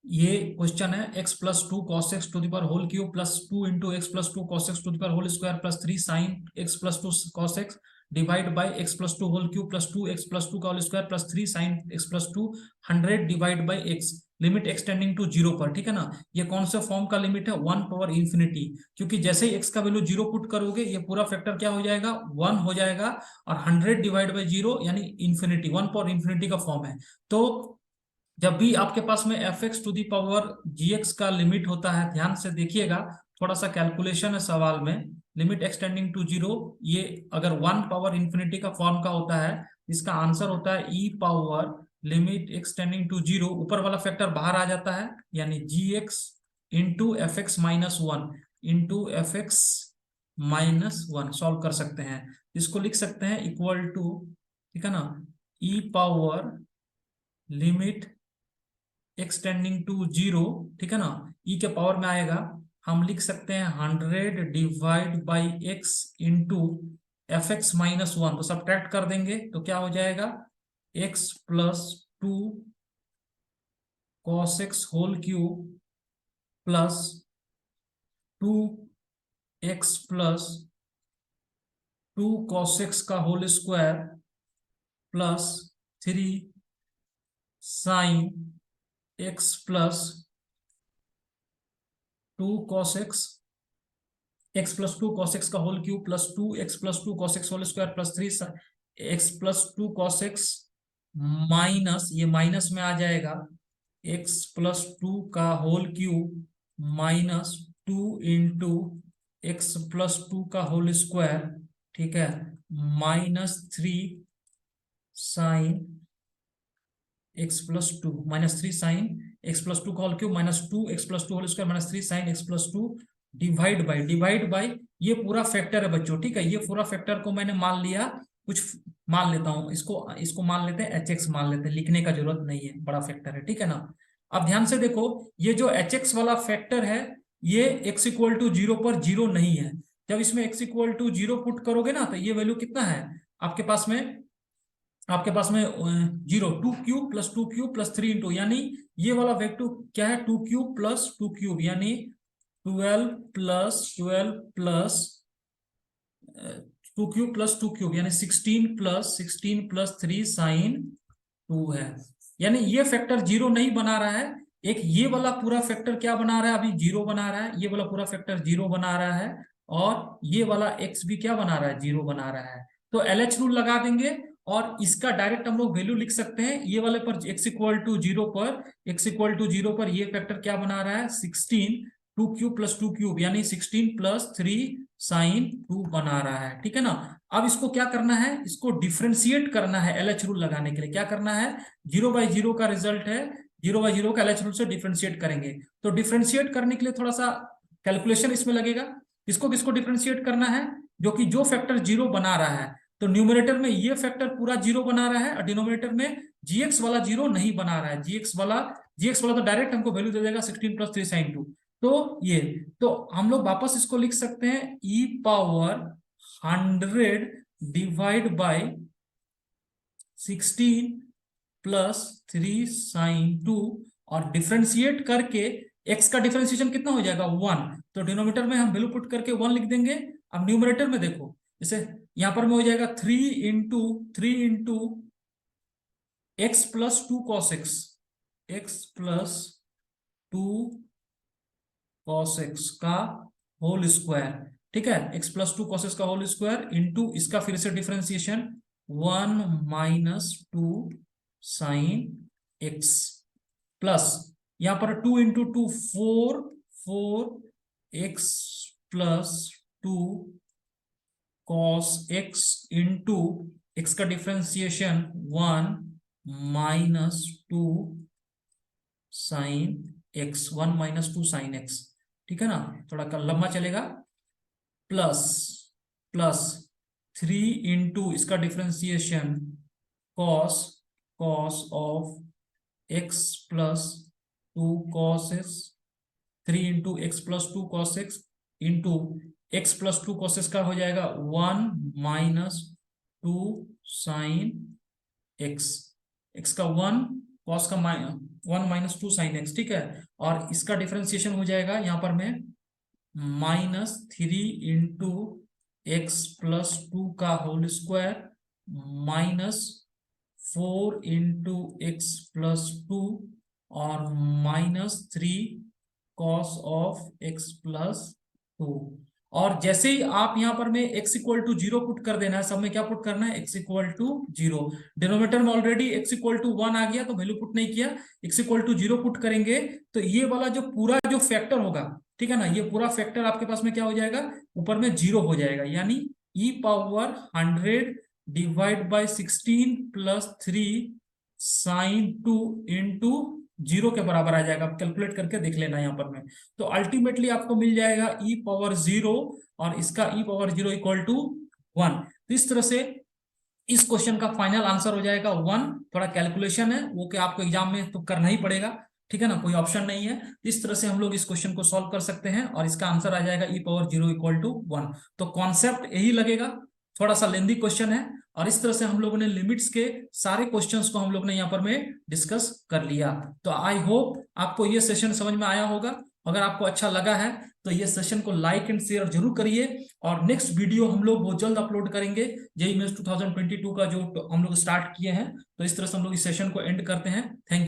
ये क्वेश्चन है x+2 cos x⁻³ +2 × x+2 cos x⁻³ +3 sin x+2 cos x divide by x+2 2x+2 100 divide by x, limit extending to 0 पर, ठीक है ना। ये कौन से फॉर्म का लिमिट है, 1/∞, क्योंकि जैसे ही x का वैल्यू 0 पुट करोगे ये पूरा फैक्टर क्या हो जाएगा, 1 हो जाएगा। और 100 डिवाइड बाई 0 यानी इन्फिनिटी, 1/∞ का फॉर्म है। तो जब भी आपके पास में fx⁻gx का लिमिट होता है, ध्यान से देखिएगा, थोड़ा सा कैलकुलेशन है सवाल में, लिमिट एक्सटेंडिंग टू 0, ये अगर 1/∞ का फॉर्म का होता है, इसका आंसर होता है e power limit extending to 0, ऊपर वाला फैक्टर बाहर आ जाता है, यानी gx into fx-1 into fx-1 solve कर सकते हैं। इसको लिख सकते हैं इक्वल टू, ठीक है ना, e power limit extending to 0, ठीक है ना, e के पावर में आएगा, हम लिख सकते हैं 100 divide by x into fx-1, तो सब्ट्रैक्ट कर देंगे तो क्या हो जाएगा, x+2 cos x³ plus 2x + 2 cos x² plus 3 sin x plus 2 cos x+2 cos x³ plus 2x + 2 cos x² plus 3 x+2 cos x minus, ये माइनस में आ जाएगा, x+2 माइनस 2 इंटू x+2, ठीक है, -3 sin x+2 -3 sin x+2 minus 2 x+2 -3 sin x+2 divide by ये पूरा factor है बच्चों, ठीक है। ये पूरा फैक्टर को मैंने मान लिया, कुछ मान लेता हूं, इसको मान लेते हैं hx मान लेते हैं, लिखने का जरूरत नहीं है, बड़ा फैक्टर है, ठीक है ना। अब ध्यान से देखो, ये जो hx वाला फैक्टर है, ये x = 0 पर 0 नहीं है। जब इसमें x = 0 पुट करोगे ना, तो ये वैल्यू कितना है आपके पास में, 0, 2³ + 2³ + 3 इंटू, यानी ये वाला वैल्यू क्या है, 2³ + 2³ यानी 12 + 12 + 2³ + 2³ यानी 16 + 16 + 3 sin 2 है। यानी ये फैक्टर 0 नहीं बना रहा है, एक ये वाला पूरा फैक्टर क्या बना रहा है, अभी 0 बना रहा है, ये वाला पूरा फैक्टर 0 बना रहा है, और ये वाला x भी क्या बना रहा है, 0 बना रहा है। तो LH रूल लगा देंगे और इसका डायरेक्ट हम लोग वैल्यू लिख सकते हैं, ये वाले पर x = 0 पर ये फैक्टर क्या बना रहा है, 16 2 क्यूब प्लस 2 क्यूब यानी 16 प्लस 3 साइन 2 बना रहा है, ठीक है ना। अब इसको क्या करना है, इसको डिफ्रेंशिएट करना है LH रूल लगाने के लिए। क्या करना है, 0/0 का रिजल्ट है, 0/0 का LH रूल से डिफ्रेंशिएट करेंगे। तो डिफ्रेंशिएट करने के लिए थोड़ा सा कैलकुलेशन इसमें लगेगा। किसको किसको डिफ्रेंशिएट करना है, जो कि जो फैक्टर 0 बना रहा है, तो न्यूमरेटर में ये फैक्टर पूरा 0 बना रहा है और डिनोमिनेटर में GX वाला 0 नहीं बना रहा है। GX वाला तो डायरेक्ट हमको वैल्यू दे देगा 16 प्लस 3 साइन 2। तो ये, तो हम लोग वापस इसको लिख सकते हैं e power 100 divide by 16 plus 3 sine 2 और डिफ्रेंशिएट करके x का डिफ्रेंशिएशन कितना हो जाएगा 1, तो डिनोमिनेटर में हम वैल्यू पुट करके 1 लिख देंगे। अब न्यूमरेटर में देखो, जैसे यहां पर में हो जाएगा 3 into x plus 2 cos x plus 2 cos x का होल स्क्वायर, ठीक है, x प्लस 2 कॉस x का होल स्क्वायर इंटू इसका फिर से differentiation 1 minus 2 sine x plus यहां पर 2 into 2 4 x plus 2 cos x into x का differentiation 1 minus 2 sine x, 1 minus 2 sine x, ठीक है ना, थोड़ा लंबा चलेगा, प्लस 3 इंटू इसका differentiation cos of x plus 2 cos x, 3 into x plus 2 cos x into x plus 2 cos x का हो जाएगा 1 माइनस 2 साइन x का 1 कॉस का 1 माइनस 2 साइन x, ठीक है, और इसका डिफरेंशिएशन हो जाएगा यहां पर में माइनस 3 इंटू x प्लस 2 का whole square minus 4 into x plus 2 और minus 3 cos of x plus 2। और जैसे ही आप यहां पर में x इक्वल टू 0 पुट कर देना है, सब में क्या पुट करना है, x इक्वल टू 0। डिनोमिनेटर में ऑलरेडी x इक्वल टू 1 आ गया तो वैल्यू पुट नहीं किया, x इक्वल टू 0 पुट करेंगे तो ये वाला जो पूरा जो फैक्टर होगा, ठीक है ना, ये पूरा फैक्टर आपके पास में क्या हो जाएगा, ऊपर में 0 हो जाएगा, यानी e power 100 divide by 16 plus 3 sine 2 into 0 के बराबर आ जाएगा। आप कैलकुलेट करके देख लेना यहाँ पर में, तो अल्टीमेटली आपको मिल जाएगा e पावर 0 और इसका e पावर 0 इक्वल टू 1। तो इस तरह से इस क्वेश्चन का फाइनल आंसर हो जाएगा 1। थोड़ा कैलकुलेशन है वो कि आपको एग्जाम में तो करना ही पड़ेगा, ठीक है ना, कोई ऑप्शन नहीं है। इस तरह से हम लोग इस क्वेश्चन को सॉल्व कर सकते हैं और इसका आंसर आ जाएगा e पावर 0 इक्वल टू 1। तो कॉन्सेप्ट यही लगेगा, थोड़ा सा लेंदी क्वेश्चन है और इस तरह से हम लोगों ने लिमिट्स के सारे क्वेश्चंस को हम लोग ने यहाँ पर में डिस्कस कर लिया। तो आई होप आपको ये सेशन समझ में आया होगा। अगर आपको अच्छा लगा है तो ये सेशन को लाइक एंड शेयर जरूर करिए और नेक्स्ट वीडियो हम लोग बहुत जल्द अपलोड करेंगे। जेईई मेंस 2022 का जो हम लोग स्टार्ट किए हैं, तो इस तरह से हम लोग इस सेशन को एंड करते हैं। Thank you.